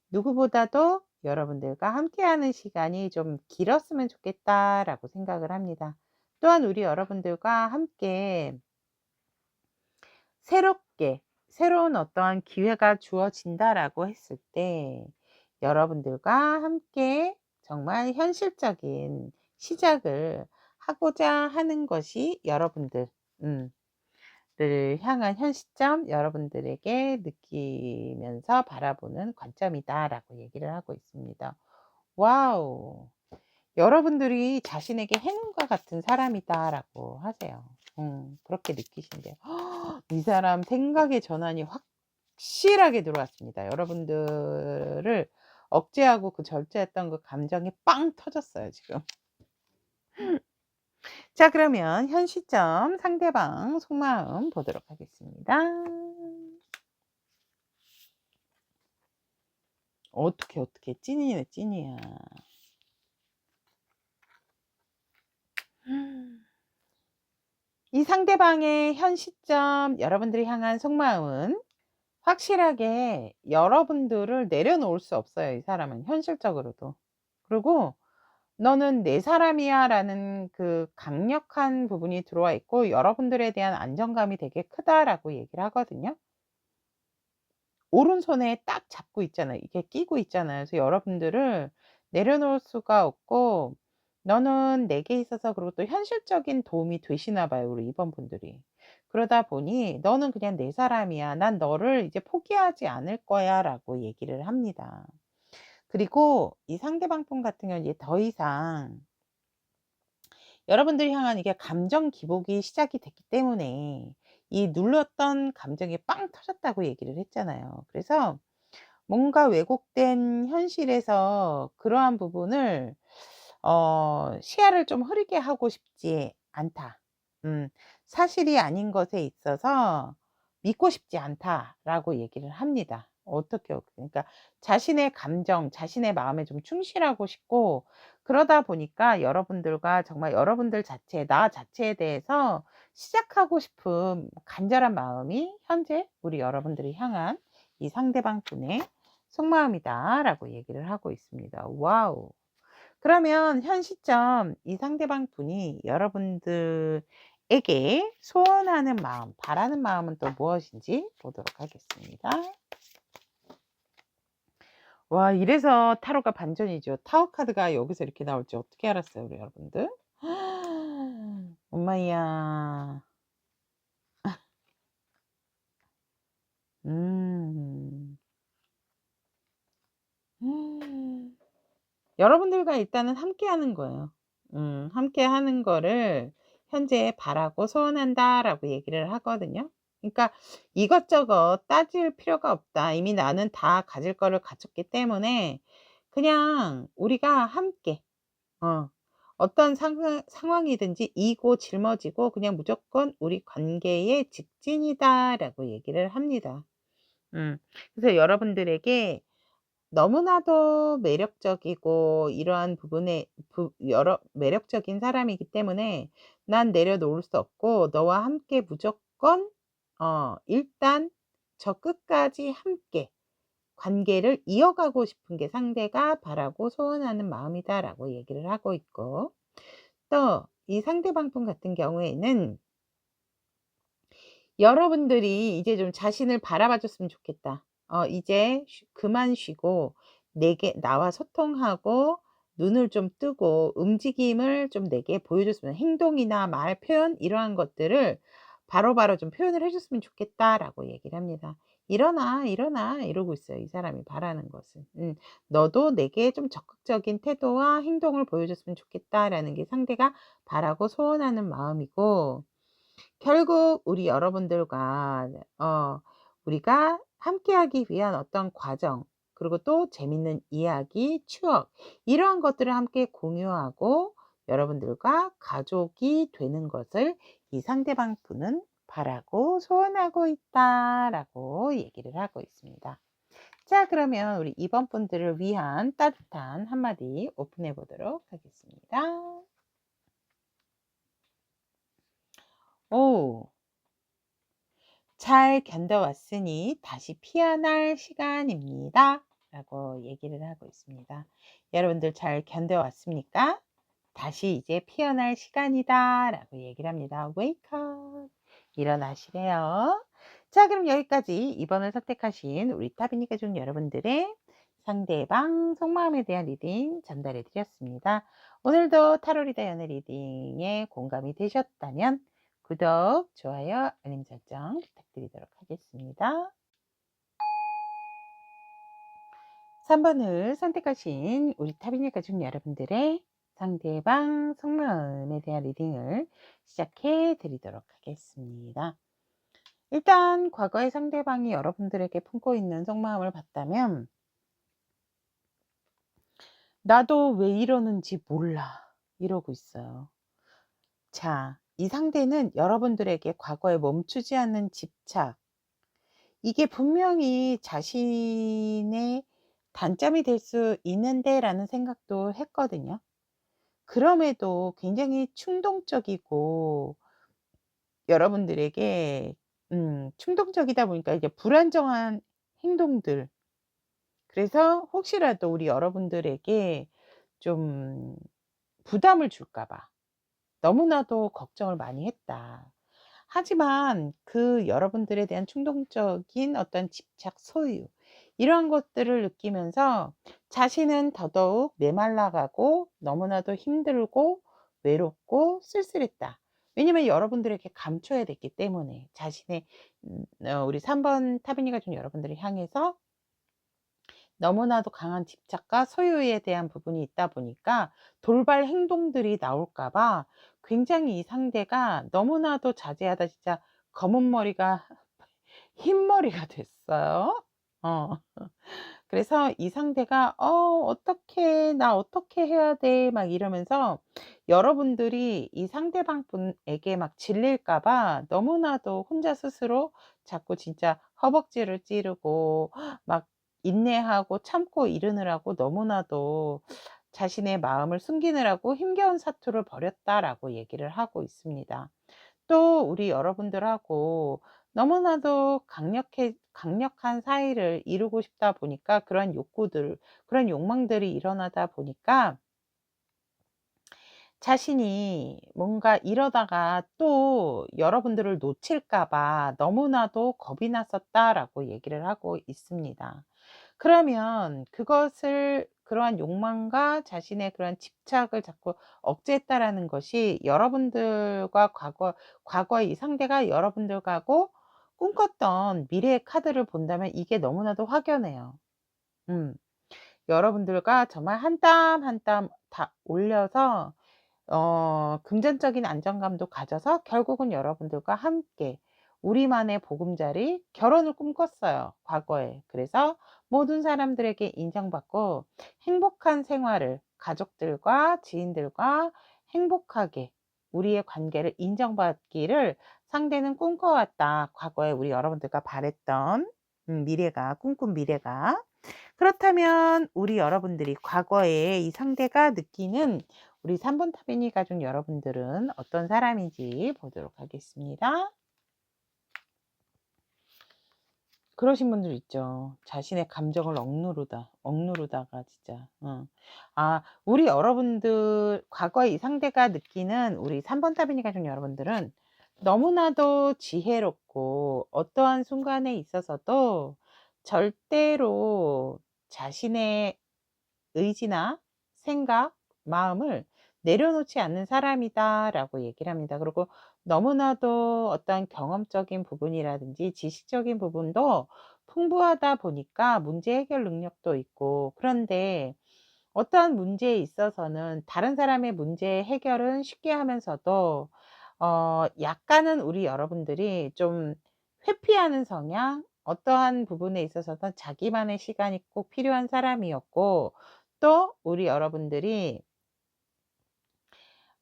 누구보다도 여러분들과 함께하는 시간이 좀 길었으면 좋겠다라고 생각을 합니다. 또한 우리 여러분들과 함께 새롭게 새로운 어떠한 기회가 주어진다라고 했을 때, 여러분들과 함께 정말 현실적인 시작을 하고자 하는 것이 여러분들 를 향한 현 시점, 여러분들에게 느끼면서 바라보는 관점이다라고 얘기를 하고 있습니다. 와우. 여러분들이 자신에게 행운과 같은 사람이다라고 하세요. 그렇게 느끼신대요. 이 사람 생각의 전환이 확실하게 들어왔습니다. 여러분들을 억제하고 그 절제했던 그 감정이 빵 터졌어요, 지금. 자, 그러면 현 시점 상대방 속마음 보도록 하겠습니다. 어떻게 찐이네, 찐이야. 이 상대방의 현 시점 여러분들이 향한 속마음은 확실하게 여러분들을 내려놓을 수 없어요, 이 사람은 현실적으로도. 그리고 "너는 내 사람이야."라는 그 강력한 부분이 들어와 있고, 여러분들에 대한 안정감이 되게 크다라고 얘기를 하거든요. 오른손에 딱 잡고 있잖아요. 이게 끼고 있잖아요. 그래서 여러분들을 내려놓을 수가 없고, 너는 내게 있어서, 그리고 또 현실적인 도움이 되시나 봐요, 우리 2번 분들이. 그러다 보니 "너는 그냥 내 사람이야. 난 너를 이제 포기하지 않을 거야."라고 얘기를 합니다. 그리고 이 상대방 분 같은 경우는 이제 더 이상 여러분들을 향한 이게 감정 기복이 시작이 됐기 때문에 이 눌렀던 감정이 빵 터졌다고 얘기를 했잖아요. 그래서 뭔가 왜곡된 현실에서 그러한 부분을 시야를 좀 흐리게 하고 싶지 않다. 음, 사실이 아닌 것에 있어서 믿고 싶지 않다라고 얘기를 합니다. 어떻게 그러니까 자신의 감정, 자신의 마음에 좀 충실하고 싶고 그러다 보니까 여러분들과 정말 여러분들 자체, 나 자체에 대해서 시작하고 싶은 간절한 마음이 현재 우리 여러분들을 향한 이 상대방 분의 속마음이다라고 얘기를 하고 있습니다. 와우. 그러면 현 시점 이 상대방 분이 여러분들에게 소원하는 마음, 바라는 마음은 또 무엇인지 보도록 하겠습니다. 와, 이래서 타로가 반전이죠. 타워 카드가 여기서 이렇게 나올지 어떻게 알았어요, 우리 여러분들? 엄마야. 음. 여러분들과 일단은 함께하는 거예요. 함께하는 거를 현재 바라고 소원한다라고 얘기를 하거든요. 그러니까 이것저것 따질 필요가 없다. 이미 나는 다 가질 거를 갖췄기 때문에 그냥 우리가 함께 어 어떤 상황이든지 이고 짊어지고 그냥 무조건 우리 관계의 직진이다라고 얘기를 합니다. 그래서 여러분들에게 너무나도 매력적이고 이러한 부분에 여러 매력적인 사람이기 때문에 난 내려놓을 수 없고 너와 함께 무조건 일단 저 끝까지 함께 관계를 이어가고 싶은 게 상대가 바라고 소원하는 마음이다라고 얘기를 하고 있고 또 이 상대방 분 같은 경우에는 여러분들이 이제 좀 자신을 바라봐 줬으면 좋겠다. 이제 그만 쉬고 내게 나와 소통하고 눈을 좀 뜨고 움직임을 좀 내게 보여줬으면 행동이나 말, 표현 이러한 것들을 바로바로 좀 표현을 해 줬으면 좋겠다라고 얘기를 합니다. "일어나, 일어나." 이러고 있어요, 이 사람이 바라는 것은. "너도 내게 좀 적극적인 태도와 행동을 보여줬으면 좋겠다."라는 게 상대가 바라고 소원하는 마음이고 결국 우리 여러분들과 우리가 함께하기 위한 어떤 과정 그리고 또 재밌는 이야기, 추억 이러한 것들을 함께 공유하고 여러분들과 가족이 되는 것을 이 상대방 분은 바라고 소원하고 있다라고 얘기를 하고 있습니다. 자, 그러면 우리 이번 분들을 위한 따뜻한 한마디 오픈해 보도록 하겠습니다. 오. "잘 견뎌왔으니 다시 피어날 시간입니다." 라고 얘기를 하고 있습니다. 여러분들 잘 견뎌왔습니까? 다시 이제 피어날 시간이다 라고 얘기를 합니다. Wake up. 일어나시래요. 자, 그럼 여기까지 2번을 선택하신 우리 타비니 가족 여러분들의 상대방 속마음에 대한 리딩 전달해 드렸습니다. 오늘도 타로 리더 연애 리딩에 공감이 되셨다면 구독, 좋아요, 알림 설정 부탁드리도록 하겠습니다. 3번을 선택하신 우리 타비니 가족 여러분들의 상대방 속마음에 대한 리딩을 시작해 드리도록 하겠습니다. 일단 과거의 상대방이 여러분들에게 품고 있는 속마음을 봤다면 나도 왜 이러는지 몰라 이러고 있어요. 자, 이 상대는 여러분들에게 과거에 멈추지 않는 집착 이게 분명히 자신의 단점이 될 수 있는데 라는 생각도 했거든요. 그럼에도 굉장히 충동적이고 여러분들에게 충동적이다 보니까 이제 불안정한 행동들 그래서 혹시라도 우리 여러분들에게 좀 부담을 줄까 봐 너무나도 걱정을 많이 했다. 하지만 그 여러분들에 대한 충동적인 어떤 집착, 소유 이러한 것들을 느끼면서 자신은 더더욱 메말라가고 너무나도 힘들고 외롭고 쓸쓸했다. 왜냐면 여러분들에게 감춰야 됐기 때문에 자신의 우리 3번 타비니 가족 여러분들을 향해서 너무나도 강한 집착과 소유에 대한 부분이 있다 보니까 돌발 행동들이 나올까 봐 굉장히 이 상대가 너무나도 자제하다 진짜 검은 머리가 흰 머리가 됐어요. 어. 그래서 이 상대가 어떡해. 나 어떻게 해야 돼?" 막 이러면서 여러분들이 이 상대방 분에게 막 질릴까 봐 너무나도 혼자 스스로 자꾸 진짜 허벅지를 찌르고 막 인내하고 참고 이르느라고 너무나도 자신의 마음을 숨기느라고 힘겨운 사투를 벌였다라고 얘기를 하고 있습니다. 또 우리 여러분들하고 너무나도 강력한 사이를 이루고 싶다 보니까 그런 욕구들, 그런 욕망들이 일어나다 보니까 자신이 뭔가 이러다가 또 여러분들을 놓칠까 봐 너무나도 겁이 났었다라고 얘기를 하고 있습니다. 그러면 그것을 그러한 욕망과 자신의 그런 집착을 자꾸 억제했다라는 것이 여러분들과 과거의 이 상대가 여러분들하고 꿈꿨던 미래의 카드를 본다면 이게 너무나도 확연해요. 음. 여러분들과 정말 한 땀 한 땀 다 올려서 금전적인 안정감도 가져서 결국은 여러분들과 함께 우리만의 보금자리 결혼을 꿈꿨어요, 과거에. 그래서 모든 사람들에게 인정받고 행복한 생활을 가족들과 지인들과 행복하게 우리의 관계를 인정받기를 상대는 꿈꿔왔다. 과거에 우리 여러분들과 바랬던 미래가 꿈꾼 미래가. 그렇다면 우리 여러분들이 과거에 이 상대가 느끼는 우리 3번 타비니 가족 여러분들은 어떤 사람인지 보도록 하겠습니다. 그러신 분들 있죠. 자신의 감정을 억누르다가 진짜. 우리 여러분들 과거에 이 상대가 느끼는 우리 3번 타비니 가족 여러분들은 너무나도 지혜롭고 어떠한 순간에 있어서도 절대로 자신의 의지나 생각, 마음을 내려놓지 않는 사람이다라고 얘기를 합니다. 그리고 너무나도 어떤 경험적인 부분이라든지 지식적인 부분도 풍부하다 보니까 문제 해결 능력도 있고, 그런데 어떠한 문제에 있어서는 다른 사람의 문제 해결은 쉽게 하면서도 약간은 우리 여러분들이 좀 회피하는 성향, 어떠한 부분에 있어서는 자기만의 시간이 꼭 필요한 사람이었고, 또 우리 여러분들이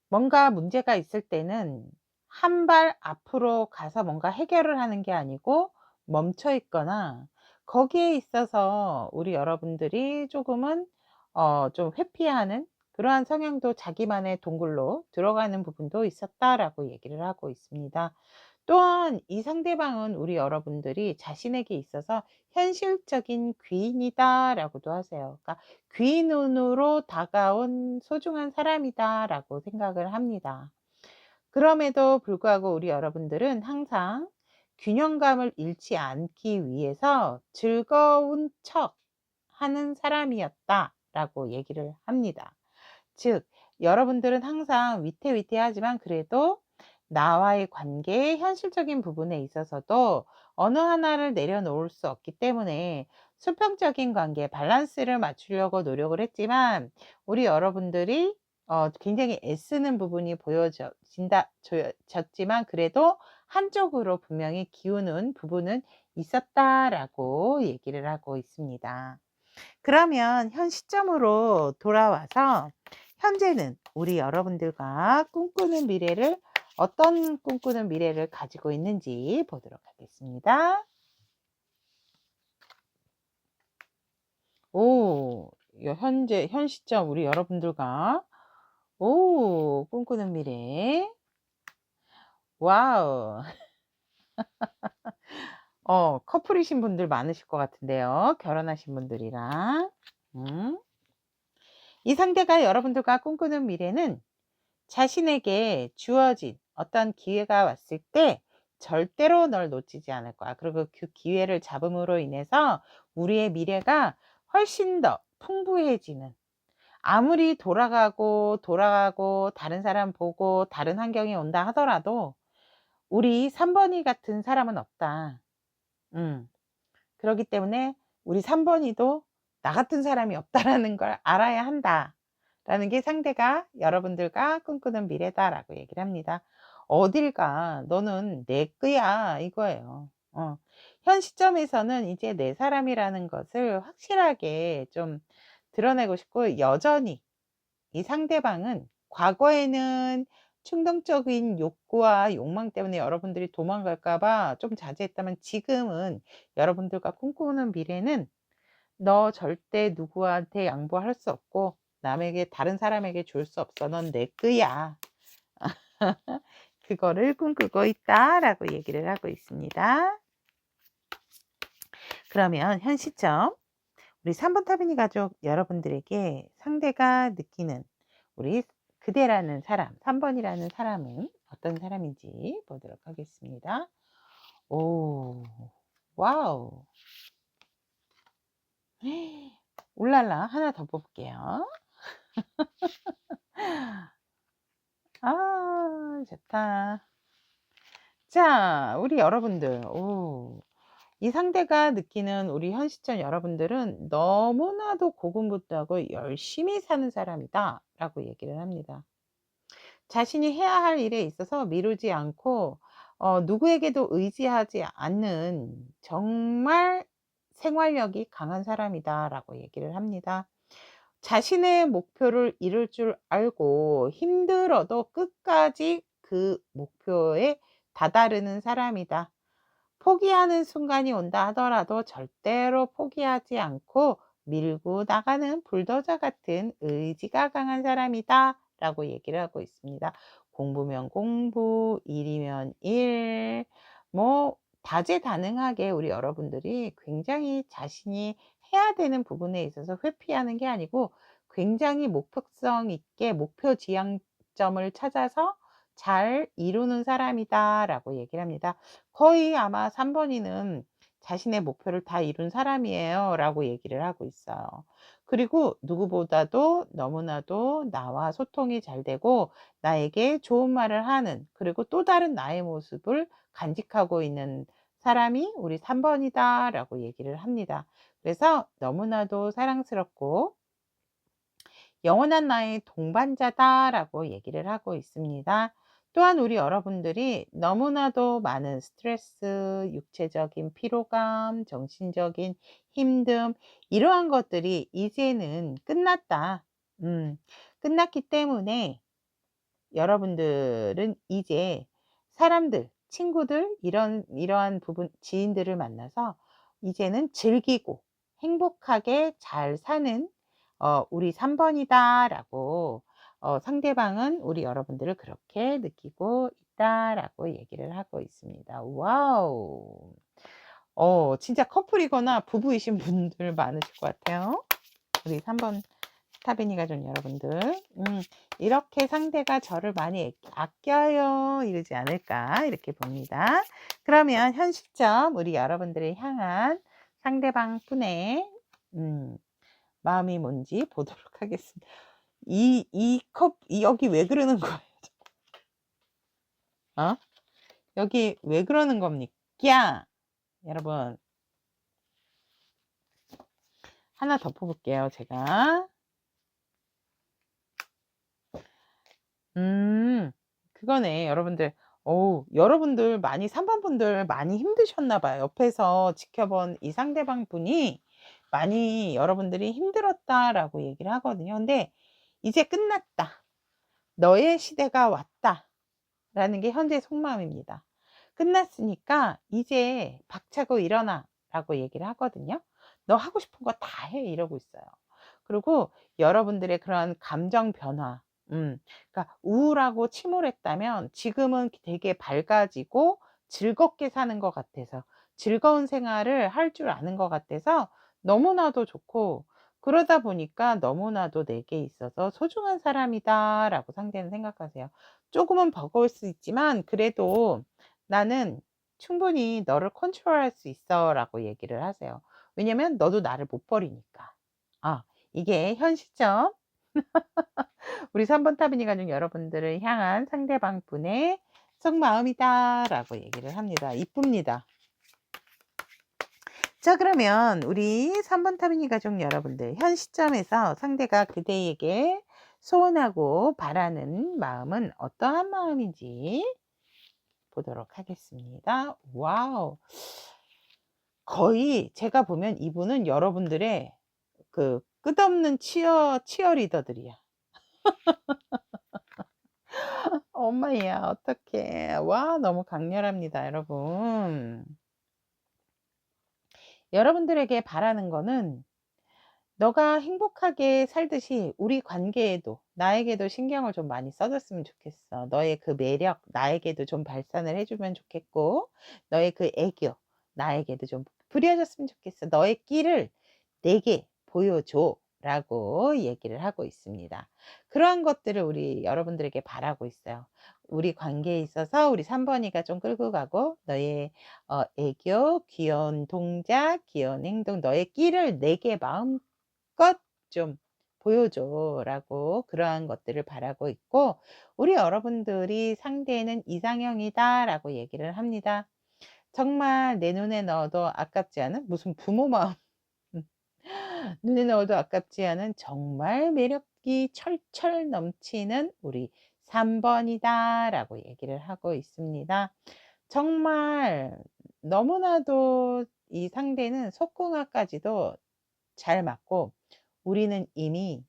뭔가 문제가 있을 때는 한 발 앞으로 가서 뭔가 해결을 하는 게 아니고 멈춰 있거나, 거기에 있어서 우리 여러분들이 조금은 좀 회피하는 그러한 성향도 자기만의 동굴로 들어가는 부분도 있었다라고 얘기를 하고 있습니다. 또한 이 상대방은 우리 여러분들이 자신에게 있어서 현실적인 귀인이다라고도 하세요. 그러니까 귀인으로 다가온 소중한 사람이다라고 생각을 합니다. 그럼에도 불구하고 우리 여러분들은 항상 균형감을 잃지 않기 위해서 즐거운 척 하는 사람이었다라고 얘기를 합니다. 즉, 여러분들은 항상 위태위태하지만 그래도 나와의 관계의 현실적인 부분에 있어서도 어느 하나를 내려놓을 수 없기 때문에 수평적인 관계, 밸런스를 맞추려고 노력을 했지만, 우리 여러분들이 굉장히 애쓰는 부분이 졌지만 그래도 한쪽으로 분명히 기우는 부분은 있었다라고 얘기를 하고 있습니다. 그러면 현 시점으로 돌아와서 현재는 우리 여러분들과 꿈꾸는 미래를 어떤 꿈꾸는 미래를 가지고 있는지 보도록 하겠습니다. 오, 현 시점 우리 여러분들과 꿈꾸는 미래. 와우. 커플이신 분들 많으실 것 같은데요. 결혼하신 분들이랑. 음. 이 상대가 여러분들과 꿈꾸는 미래는 자신에게 주어진 어떤 기회가 왔을 때 절대로 널 놓치지 않을 거야. 그리고 그 기회를 잡음으로 인해서 우리의 미래가 훨씬 더 풍부해지는, 아무리 돌아가고 다른 사람 보고 다른 환경이 온다 하더라도 우리 3 번이 같은 사람은 없다. 음. 그렇기 때문에 우리 3 번이도 나 같은 사람이 없다라는 걸 알아야 한다라는 라는 게 상대가 여러분들과 꿈꾸는 미래다라고 얘기를 합니다. 어딜 가? 너는 내 거야. 이거예요. 현 시점에서는 이제 내 사람이라는 것을 확실하게 좀 드러내고 싶고, 여전히 이 상대방은 과거에는 충동적인 욕구와 욕망 때문에 여러분들이 도망갈까 봐 좀 자제했다면, 지금은 여러분들과 꿈꾸는 미래는 너 절대 누구한테 양보할 수 없고 남에게, 다른 사람에게 줄 수 없어. 넌 내 거야. 그거를 꿈꾸고 있다라고 얘기를 하고 있습니다. 그러면 현 시점 우리 3번 타비니 가족 여러분들에게 상대가 느끼는 우리 그대라는 사람, 3번이라는 사람은 어떤 사람인지 보도록 하겠습니다. 오, 와우. 울랄라, 하나 더 뽑을게요. 아, 좋다. 자, 우리 여러분들, 이 상대가 느끼는 우리 현 시점 여러분들은 너무나도 고군분투하고 열심히 사는 사람이다 라고 얘기를 합니다. 자신이 해야 할 일에 있어서 미루지 않고 누구에게도 의지하지 않는 정말 생활력이 강한 사람이다 라고 얘기를 합니다. 자신의 목표를 이룰 줄 알고 힘들어도 끝까지 그 목표에 다다르는 사람이다. 포기하는 순간이 온다 하더라도 절대로 포기하지 않고 밀고 나가는 불도저 같은 의지가 강한 사람이다 라고 얘기를 하고 있습니다. 공부면 공부, 일이면 일, 뭐 다재다능하게 우리 여러분들이 굉장히 자신이 해야 되는 부분에 있어서 회피하는 게 아니고, 굉장히 목표성 있게 목표 지향점을 찾아서 잘 이루는 사람이다 라고 얘기를 합니다. 거의 아마 3번이는 자신의 목표를 다 이룬 사람이에요 라고 얘기를 하고 있어요. 그리고 누구보다도 너무나도 나와 소통이 잘 되고 나에게 좋은 말을 하는, 그리고 또 다른 나의 모습을 간직하고 있는 사람이 우리 3번이다 라고 얘기를 합니다. 그래서 너무나도 사랑스럽고 영원한 나의 동반자다 라고 얘기를 하고 있습니다. 또한 우리 여러분들이 너무나도 많은 스트레스, 육체적인 피로감, 정신적인 힘듦, 이러한 것들이 이제는 끝났다. 끝났기 때문에 여러분들은 이제 사람들, 친구들, 이러한 부분, 지인들을 만나서 이제는 즐기고 행복하게 잘 사는 우리 3번이다 라고 상대방은 우리 여러분들을 그렇게 느끼고 있다 라고 얘기를 하고 있습니다. 와우. 진짜 커플이거나 부부이신 분들 많으실 것 같아요. 우리 3번 타비니 가족 여러분들, 이렇게 상대가 저를 많이 아껴요 이러지 않을까 이렇게 봅니다. 그러면 현 시점 우리 여러분들을 향한 상대방 분의 마음이 뭔지 보도록 하겠습니다. 여기 왜 그러는 거예요? 여기 왜 그러는 겁니까? 여러분, 하나 더 뽑을게요, 제가. 그거네, 여러분들. 여러분들 많이 3번 분들 많이 힘드셨나 봐요. 옆에서 지켜본 이 상대방 분이 많이 여러분들이 힘들었다라고 얘기를 하거든요. 근데 이제 끝났다. 너의 시대가 왔다. 라는 게 현재 속마음입니다. 끝났으니까 이제 박차고 일어나 라고 얘기를 하거든요. 너 하고 싶은 거 다 해 이러고 있어요. 그리고 여러분들의 그런 감정 변화, 그러니까 우울하고 침울했다면 지금은 되게 밝아지고 즐겁게 사는 것 같아서, 즐거운 생활을 할 줄 아는 것 같아서 너무나도 좋고, 그러다 보니까 너무나도 내게 있어서 소중한 사람이다 라고 상대는 생각하세요. 조금은 버거울 수 있지만 그래도 나는 충분히 너를 컨트롤할 수 있어 라고 얘기를 하세요. 왜냐면 너도 나를 못 버리니까. 이게 현 시점 우리 3번 타비니 가족 여러분들을 향한 상대방 분의 속마음이다 라고 얘기를 합니다. 이쁩니다. 자, 그러면 우리 3번 타비니 가족 여러분들, 현 시점에서 상대가 그대에게 소원하고 바라는 마음은 어떠한 마음인지 보도록 하겠습니다. 와우. 거의 제가 보면 이분은 여러분들의 그 끝없는 치어리더들이야. 엄마야 어떡해. 와 너무 강렬합니다 여러분. 여러분들에게 바라는 거는 너가 행복하게 살듯이 우리 관계에도 나에게도 신경을 좀 많이 써 줬으면 좋겠어. 너의 그 매력 나에게도 좀 발산을 해 주면 좋겠고 너의 그 애교 나에게도 좀 부려 줬으면 좋겠어. 너의 끼를 내게 보여줘 라고 얘기를 하고 있습니다. 그러한 것들을 우리 여러분들에게 바라고 있어요. 우리 관계에 있어서 우리 3 번이가 좀 끌고 가고 너의 애교, 귀여운 동작, 귀여운 행동, 너의 끼를 내게 마음껏 좀 보여줘 라고 그러한 것들을 바라고 있고 우리 여러분들이 상대는 이상형이다 라고 얘기를 합니다. 정말 내 눈에 넣어도 아깝지 않은 무슨 부모 마음 눈에 넣어도 아깝지 않은 정말 매력이 철철 넘치는 우리 3 번이다 라고 얘기를 하고 있습니다. 정말 너무나도 이 상대는 속궁합까지도 잘 맞고 우리는 이미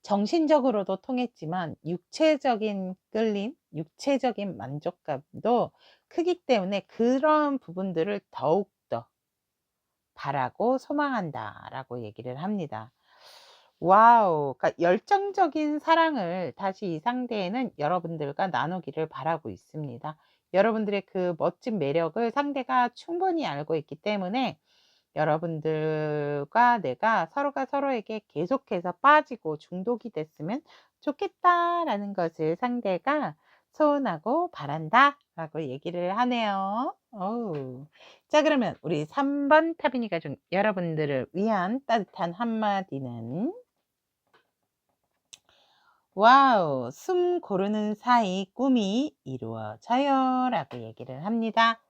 정신적으로도 통했지만 육체적인 끌림, 육체적인 만족감도 크기 때문에 그런 부분들을 더욱더 바라고 소망한다라고 얘기를 합니다. 와우. 그러니까 열정적인 사랑을 다시 이 상대에는 여러분들과 나누기를 바라고 있습니다. 여러분들의 그 멋진 매력을 상대가 충분히 알고 있기 때문에 여러분들과 내가 서로가 서로에게 계속해서 빠지고 중독이 됐으면 좋겠다라는 것을 상대가 소원하고 바란다라고 얘기를 하네요. 어우. 자 그러면 우리 3번 타비니 가족 여러분들을 위한 따뜻한 한마디는 와우. "숨 고르는 사이 꿈이 이루어져요." 라고 얘기를 합니다.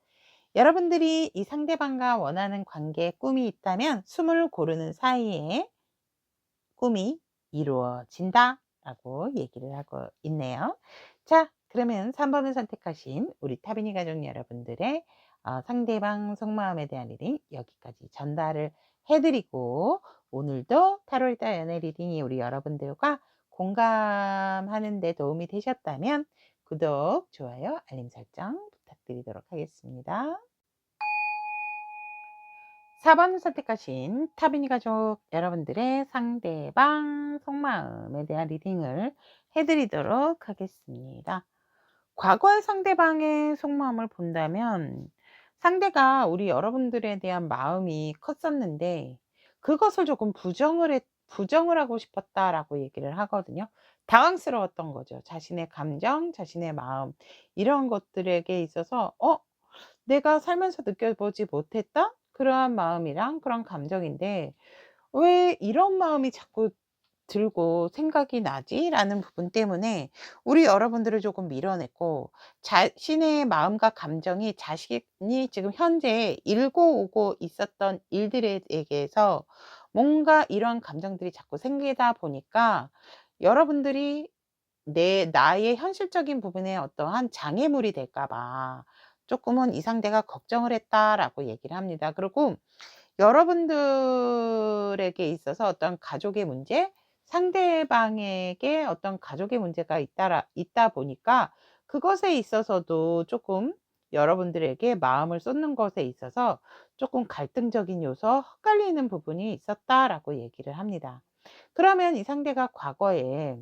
여러분들이 이 상대방과 원하는 관계에 꿈이 있다면 숨을 고르는 사이에 꿈이 이루어진다 라고 얘기를 하고 있네요. 자 그러면 3 번을 선택하신 우리 타비니 가족 여러분들의 상대방 속마음에 대한 리딩 여기까지 전달을 해 드리고 오늘도 타로르타 연애 리딩이 우리 여러분들과 공감하는 데 도움이 되셨다면 구독, 좋아요, 알림 설정 부탁드리도록 하겠습니다. 4번 선택하신 타비니 가족 여러분들의 상대방 속마음에 대한 리딩을 해 드리도록 하겠습니다. 과거의 상대방의 속마음을 본다면 상대가 우리 여러분들에 대한 마음이 컸었는데 그것을 조금 부정을 하고 싶었다라고 얘기를 하거든요. 당황스러웠던 거죠. 자신의 감정, 자신의 마음 이런 것들에게 있어서 내가 살면서 느껴보지 못했던 그러한 마음이랑 그런 감정인데 '왜 이런 마음이 자꾸 들고 생각이 나지?'라는 부분 때문에 우리 여러분들을 조금 밀어냈고 자신의 마음과 감정이 자신이 지금 현재 일고 오고 있었던 일들에 대해서 뭔가 이런 감정들이 자꾸 생기다 보니까 여러분들이 나의 현실적인 부분에 어떠한 장애물이 될까 봐 쪼끔은 "이 상대가 걱정을 했다."라고 얘기를 합니다. 그리고 여러분들에게 있어서 어떤 가족의 문제, 상대방에게 어떤 가족의 문제가 있다 보니까 그것에 있어서도 쪼끔 여러분들에게 마음을 쏟는 것에 있어서 쪼끔 갈등적인 요소, 헛갈리는 부분이 있었다라고 얘기를 합니다. 그러면 이 상대가 과거에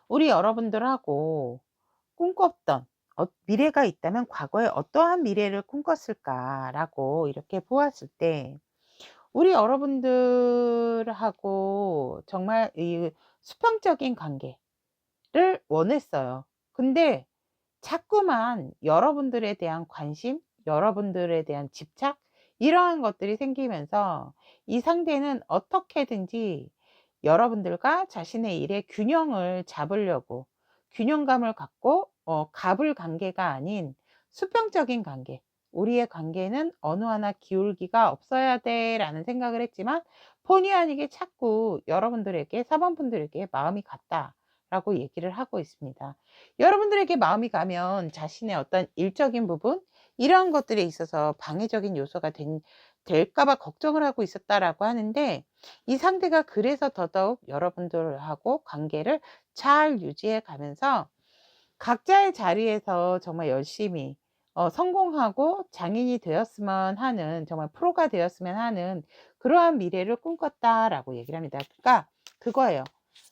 우리 여러분들하고 꿈꿨던 미래가 있다면 과거에 어떠한 미래를 꿈꿨을까라고 이렇게 보았을 때 우리 여러분들하고 정말 이 수평적인 관계를 원했어요. 근데 자꾸만 여러분들에 대한 관심, 여러분들에 대한 집착 이러한 것들이 생기면서 이 상대는 어떻게든지 여러분들과 자신의 일에 균형을 잡으려고 균형감을 갖고 갑을 관계가 아닌 수평적인 관계 '우리의 관계는 어느 하나 기울기가 없어야 돼.'라는 생각을 했지만 본의 아니게 자꾸 여러분들에게 4 번분들에게 마음이 갔다라고 얘기를 하고 있습니다. 여러분들에게 마음이 가면 자신의 어떤 일적인 부분 이러한 것들에 있어서 방해적인 요소가 될까 봐 걱정을 하고 있었다라고 하는데, 이 상대가 그래서 더더욱 여러분들하고 관계를 잘 유지해 가면서 각자의 자리에서 정말 열심히 성공하고 장인이 되었으면 하는, 정말 프로가 되었으면 하는 그러한 미래를 꿈꿨다라고 얘기를 합니다. 그러니까 그거예요.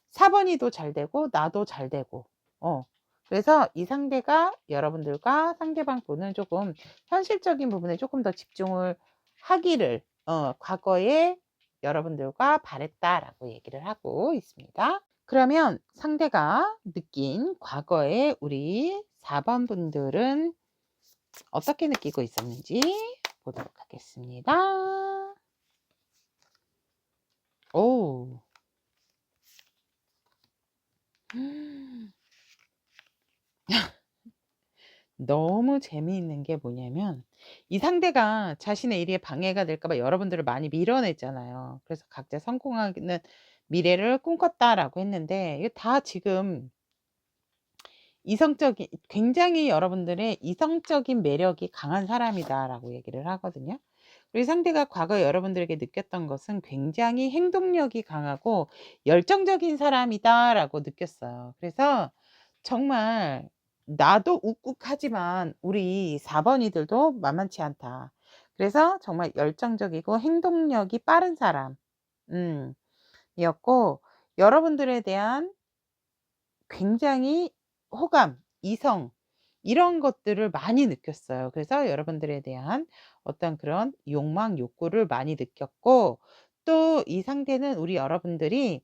4 번이도 잘 되고 나도 잘 되고. 어 그래서 이 상대가 여러분들과 상대방 분은 조금 현실적인 부분에 조금 더 집중을 하기를 과거에 여러분들과 바랬다라고 얘기를 하고 있습니다. 그러면 상대가 느낀 과거에 우리 4 번 분들은 어떻게 느끼고 있었는지 보도록 하겠습니다. 오. 너무 재미있는 게 뭐냐면, 이 상대가 자신의 일에 방해가 될까 봐 여러분들을 많이 밀어냈잖아요. 그래서 각자 성공하는 미래를 꿈꿨다라고 했는데, 이게 다 지금 이성적인, 굉장히 여러분들의 이성적인 매력이 강한 사람이다라고 얘기를 하거든요. 우리 상대가 과거에 여러분들에게 느꼈던 것은 굉장히 행동력이 강하고 열정적인 사람이다라고 느꼈어요. 그래서 정말 나도 욱욱하지만 우리 4 번이들도 만만치 않다. 그래서 정말 열정적이고 행동력이 빠른 사람 이었고, 여러분들에 대한 굉장히 호감, 이성 이런 것들을 많이 느꼈어요. 그래서 여러분들에 대한 어떤 그런 욕망, 욕구를 많이 느꼈고, 또 이 상대는 우리 여러분들이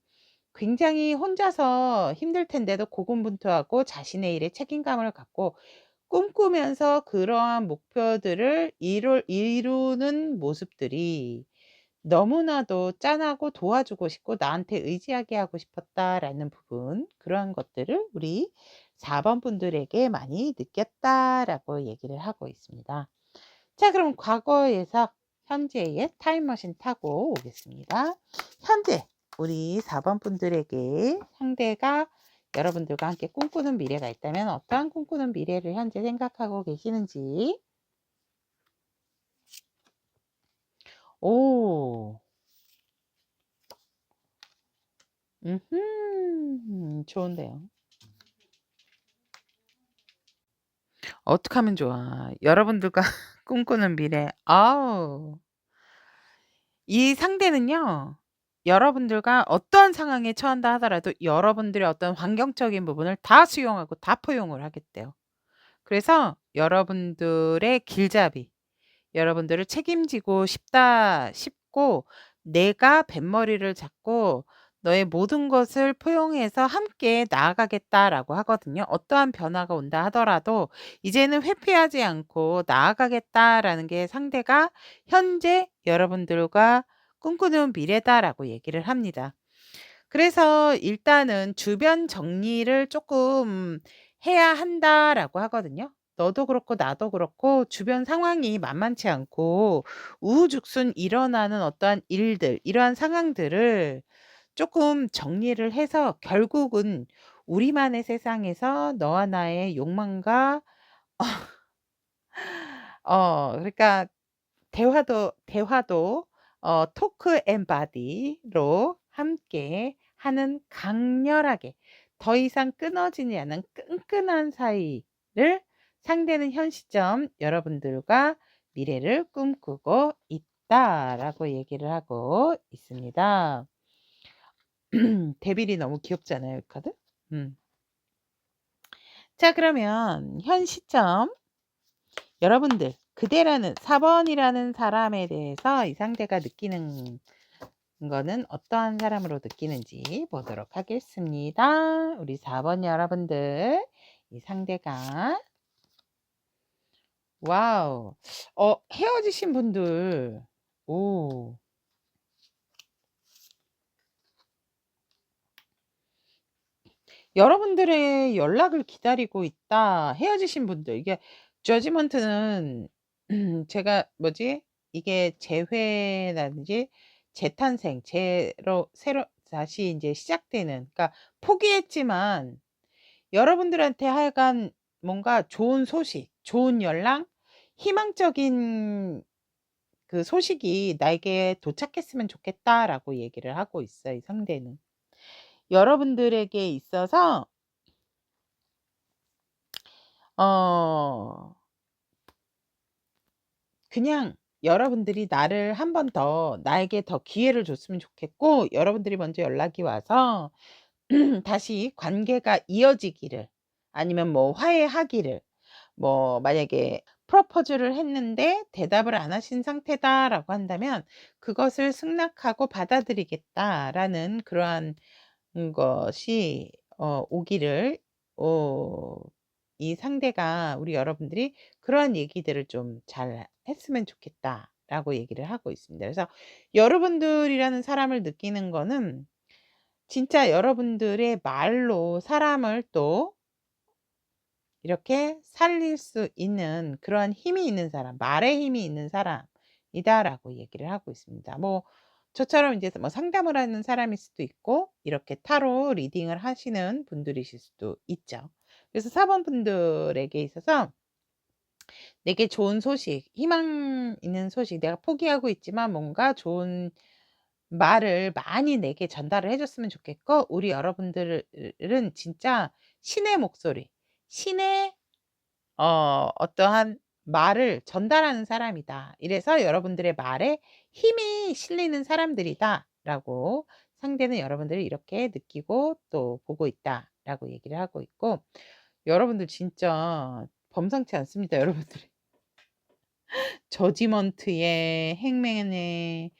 굉장히 혼자서 힘들 텐데도 고군분투하고 자신의 일에 책임감을 갖고 꿈꾸면서 그러한 목표들을 이루는 모습들이 너무나도 짠하고 도와주고 싶고 나한테 의지하게 하고 싶었다라는 부분, 그러한 것들을 우리 4번 분들에게 많이 느꼈다라고 얘기를 하고 있습니다. 자, 그럼 과거에서 현재의 타임머신 타고 오겠습니다. 현재 우리 4번 분들에게 상대가 여러분들과 함께 꿈꾸는 미래가 있다면 어떠한 꿈꾸는 미래를 현재 생각하고 계시는지. 오. 좋은데요. 어떡하면 좋아. 여러분들과 꿈꾸는 미래. 아우. 이 상대는요, 여러분들과 어떠한 상황에 처한다 하더라도 여러분들의 어떤 환경적인 부분을 다 수용하고 다 포용을 하겠대요. 그래서 여러분들의 길잡이, 여러분들을 책임지고 싶다 싶고, 내가 뱃머리를 잡고 너의 모든 것을 포용해서 함께 나아가겠다라고 하거든요. 어떠한 변화가 온다 하더라도 이제는 회피하지 않고 나아가겠다라는 게 상대가 현재 여러분들과 꿈꾸는 미래다라고 얘기를 합니다. 그래서 일단은 주변 정리를 조금 해야 한다라고 하거든요. 너도 그렇고 나도 그렇고 주변 상황이 만만치 않고 우후죽순 일어나는 어떠한 일들, 이러한 상황들을 조금 정리를 해서 결국은 우리만의 세상에서 너와 나의 욕망과 그러니까 대화도 토크 앤 바디로 함께 하는, 강렬하게 더 이상 끊어지지 않는 끈끈한 사이를, 상대는 현 시점 여러분들과 미래를 꿈꾸고 있다라고 얘기를 하고 있습니다. 데빌이 너무 귀엽잖아요, 이 카드. 음. 자, 그러면 현 시점 여러분들 그대라는 4 번이라는 사람에 대해서 이 상대가 느끼는 거는 어떠한 사람으로 느끼는지 보도록 하겠습니다. 우리 4번 여러분들, 이 상대가 와우. 헤어지신 분들. 오. 여러분들의 연락을 기다리고 있다. 헤어지신 분들. 이게 저지먼트는 제가 뭐지? 이게 재회라든지 재탄생, 새로 다시 인제 시작되는, 그러니까 포기했지만 여러분들한테 하여간 뭔가 좋은 소식, 좋은 연락, 희망적인 그 소식이 나에게 도착했으면 좋겠다라고 얘기를 하고 있어요, 이 상대는. 여러분들에게 있어서 어 그냥 여러분들이 나를 한 번 더, 나에게 더 기회를 줬으면 좋겠고, 여러분들이 먼저 연락이 와서 다시 관계가 이어지기를, 아니면 뭐 화해하기를, 뭐 만약에 프로포즈를 했는데 대답을 안 하신 상태다라고 한다면 그것을 승낙하고 받아들이겠다라는 그러한 것이 오기를, 어 이 상대가, 우리 여러분들이 그러한 얘기들을 좀 잘 했으면 좋겠다라고 얘기를 하고 있습니다. 그래서 여러분들이라는 사람을 느끼는 거는 진짜 여러분들의 말로 사람을 또 이렇게 살릴 수 있는 그러한 힘이 있는 사람, 말에 힘이 있는 사람이다라고 얘기를 하고 있습니다. 뭐 저처럼 이제 뭐 상담을 하는 사람일 수도 있고, 이렇게 타로 리딩을 하시는 분들이실 수도 있죠. 그래서 4번 분들에게 있어서 내게 좋은 소식, 희망 있는 소식, 내가 포기하고 있지만 뭔가 좋은 말을 많이 내게 전달을 해 줬으면 좋겠고, 우리 여러분들은 진짜 신의 목소리, 신의 어떠한 말을 전달하는 사람이다. 이래서 여러분들의 말에 힘이 실리는 사람들이다라고 상대는 여러분들을 이렇게 느끼고 또 보고 있다라고 얘기를 하고 있고, 여러분들 진짜 범상치 않습니다, 여러분들이. 저지먼트에 행맨에,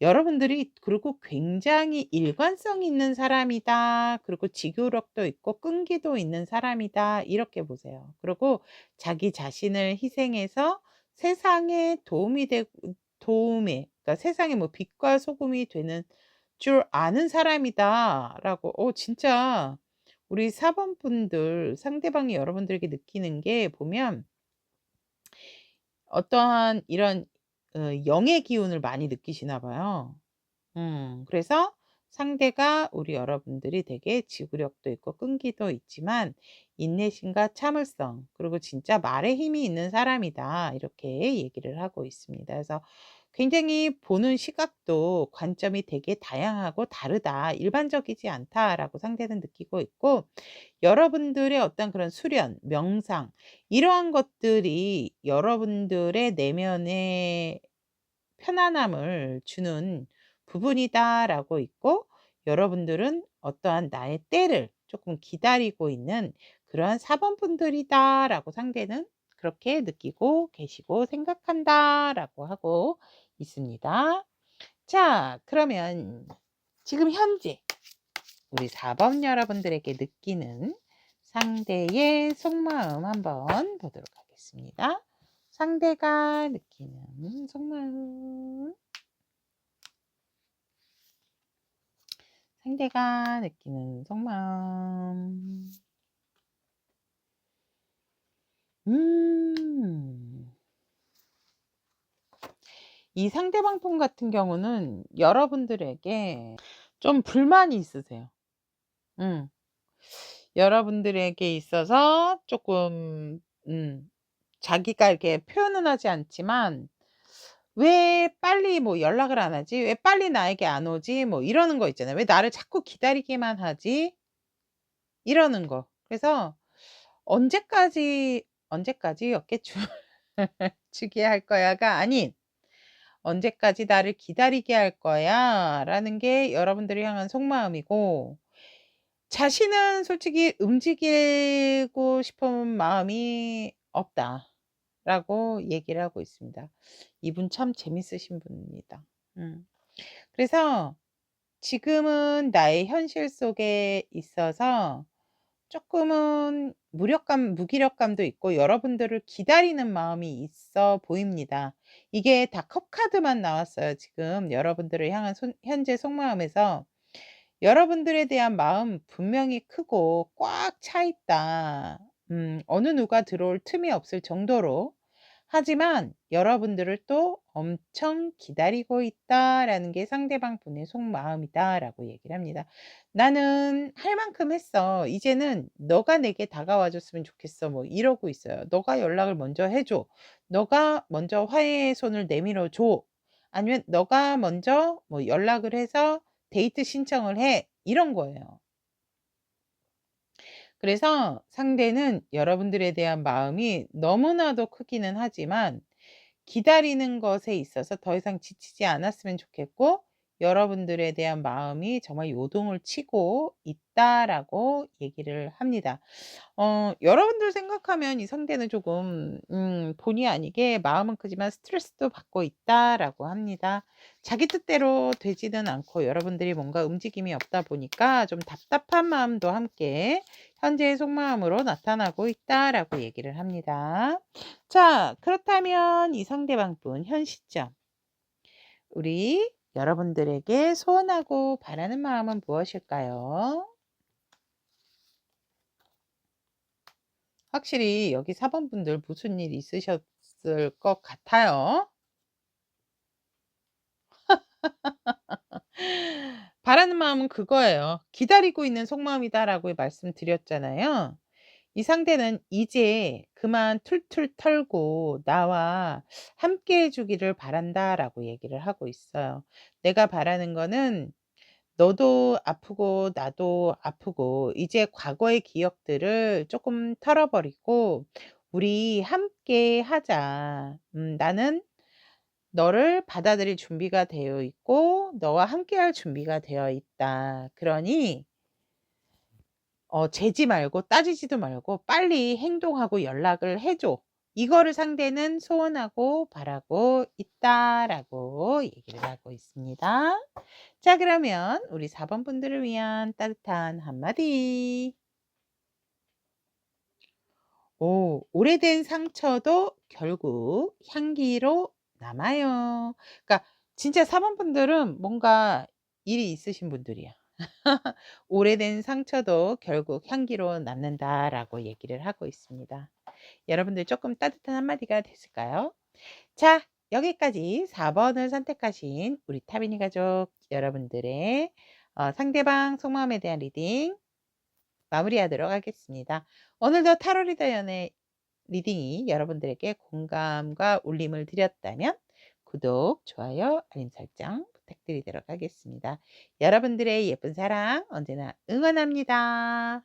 여러분들이 그리고 굉장히 일관성 있는 사람이다, 그리고 지구력도 있고 끈기도 있는 사람이다, 이렇게 보세요. 그리고 자기 자신을 희생해서 세상에 도움이 되고, 그러니까 세상에 뭐 빛과 소금이 되는 줄 아는 사람이다라고, 진짜 우리 4번 분들, 상대방이 여러분들에게 느끼는 게 보면 어떠한 이런 영의 기운을 많이 느끼시나 봐요. 그래서 상대가 우리 여러분들이 되게 지구력도 있고 끈기도 있지만 인내심과 참을성, 그리고 진짜 말에 힘이 있는 사람이다, 이렇게 얘기를 하고 있습니다. 그래서 굉장히 보는 시각도 관점이 되게 다양하고 다르다, 일반적이지 않다라고 상대는 느끼고 있고, 여러분들의 어떤 그런 수련, 명상, 이러한 것들이 여러분들의 내면에 편안함을 주는 부분이다라고 있고, 여러분들은 어떠한 나의 때를 조금 기다리고 있는 그러한 사번분들이다라고 상대는 그렇게 느끼고 계시고 생각한다라고 하고 있습니다. 자, 그러면 지금 현재 우리 4번 여러분들에게 느끼는 상대의 속마음 한번 보도록 하겠습니다. 상대가 느끼는 속마음. 상대가 느끼는 속마음. 음. 이 상대방 분 같은 경우는 여러분들에게 좀 불만이 있으세요. 음. 여러분들에게 있어서 조금 자기가 이렇게 표현은 하지 않지만 '왜 빨리 뭐 연락을 안 하지? 왜 빨리 나에게 안 오지?' 뭐 이러는 거 있잖아요. '왜 나를 자꾸 기다리게만 하지?' 이러는 거. 그래서 언제까지, 언제까지 어깨춤 추게 할 거야가 아닌 '언제까지 나를 기다리게 할 거야?'라는 게 여러분들을 향한 속마음이고, 자신은 솔직히 움직이고 싶은 마음이 없다라고 얘기를 하고 있습니다. 이분 참 재밌으신 분입니다. 음. 그래서 지금은 나의 현실 속에 있어서 쪼끔은 무기력감도 있고 여러분들을 기다리는 마음이 있어 보입니다. 이게 다 컵카드만 나왔어요, 지금. 여러분들을 향한 현재 속마음에서 여러분들에 대한 마음 분명히 크고 꽉 차 있다. 어느 누가 들어올 틈이 없을 정도로 하지만 여러분들을 또 엄청 기다리고 있다라는 게 상대방 분의 속마음이다라고 얘기를 합니다. "나는 할 만큼 했어. 이제는 너가 내게 다가와 줬으면 좋겠어." 뭐 이러고 있어요. "너가 연락을 먼저 해 줘. 너가 먼저 화해의 손을 내밀어 줘." 아니면 "너가 먼저 뭐 연락을 해서 데이트 신청을 해." 이런 거예요. 그래서 상대는 여러분들에 대한 마음이 너무나도 크기는 하지만 기다리는 것에 있어서 더 이상 지치지 않았으면 좋겠고 여러분들에 대한 마음이 정말 요동을 치고 있다라고 얘기를 합니다. 여러분들 생각하면 이 상대는 조금 본의 아니게 마음은 크지만 스트레스도 받고 있다라고 합니다. 자기 뜻대로 되지는 않고 여러분들이 뭔가 움직임이 없다 보니까 좀 답답한 마음도 함께 현재의 속마음으로 나타나고 있다라고 얘기를 합니다. 자, 그렇다면 이 상대방 분 현 시점 우리 여러분들에게 소원하고 바라는 마음은 무엇일까요? 확실히 여기 4번 분들 무슨 일 있으셨을 것 같아요. 바라는 마음은 그거예요. "기다리고 있는 속마음이다."라고 말씀드렸잖아요. 이 상대는 이제 그만 툴툴 털고 "나와 함께 해 주기를 바란다."라고 얘기를 하고 있어요. 내가 바라는 거는 너도 아프고 나도 아프고 이제 과거의 기억들을 조금 털어 버리고 "우리 함께 하자. 나는 너를 받아들일 준비가 되어 있고 너와 함께할 준비가 되어 있다. 그러니 재지 말고 따지지도 말고 빨리 행동하고 연락을 해 줘." 이거를 상대는 소원하고 바라고 있다라고 얘기를 하고 있습니다. 자, 그러면 우리 4번 분들을 위한 따뜻한 한마디. 오래된 상처도 결국 향기로 남아요. 그러니까 진짜 4번 분들은 뭔가 일이 있으신 분들이야. "오래된 상처도 결국 향기로 남는다."라고 얘기를 하고 있습니다. 여러분들 조금 따뜻한 한마디가 됐을까요? 자, 여기까지 4 번을 선택하신 우리 타비니 가족 여러분들의 상대방 속마음에 대한 리딩 마무리하도록 하겠습니다. 오늘도 타로 리더 연의 리딩이 여러분들에게 공감과 울림을 드렸다면 구독, 좋아요, 알림 설정 부탁드리도록 하겠습니다. 여러분들의 예쁜 사랑 언제나 응원합니다.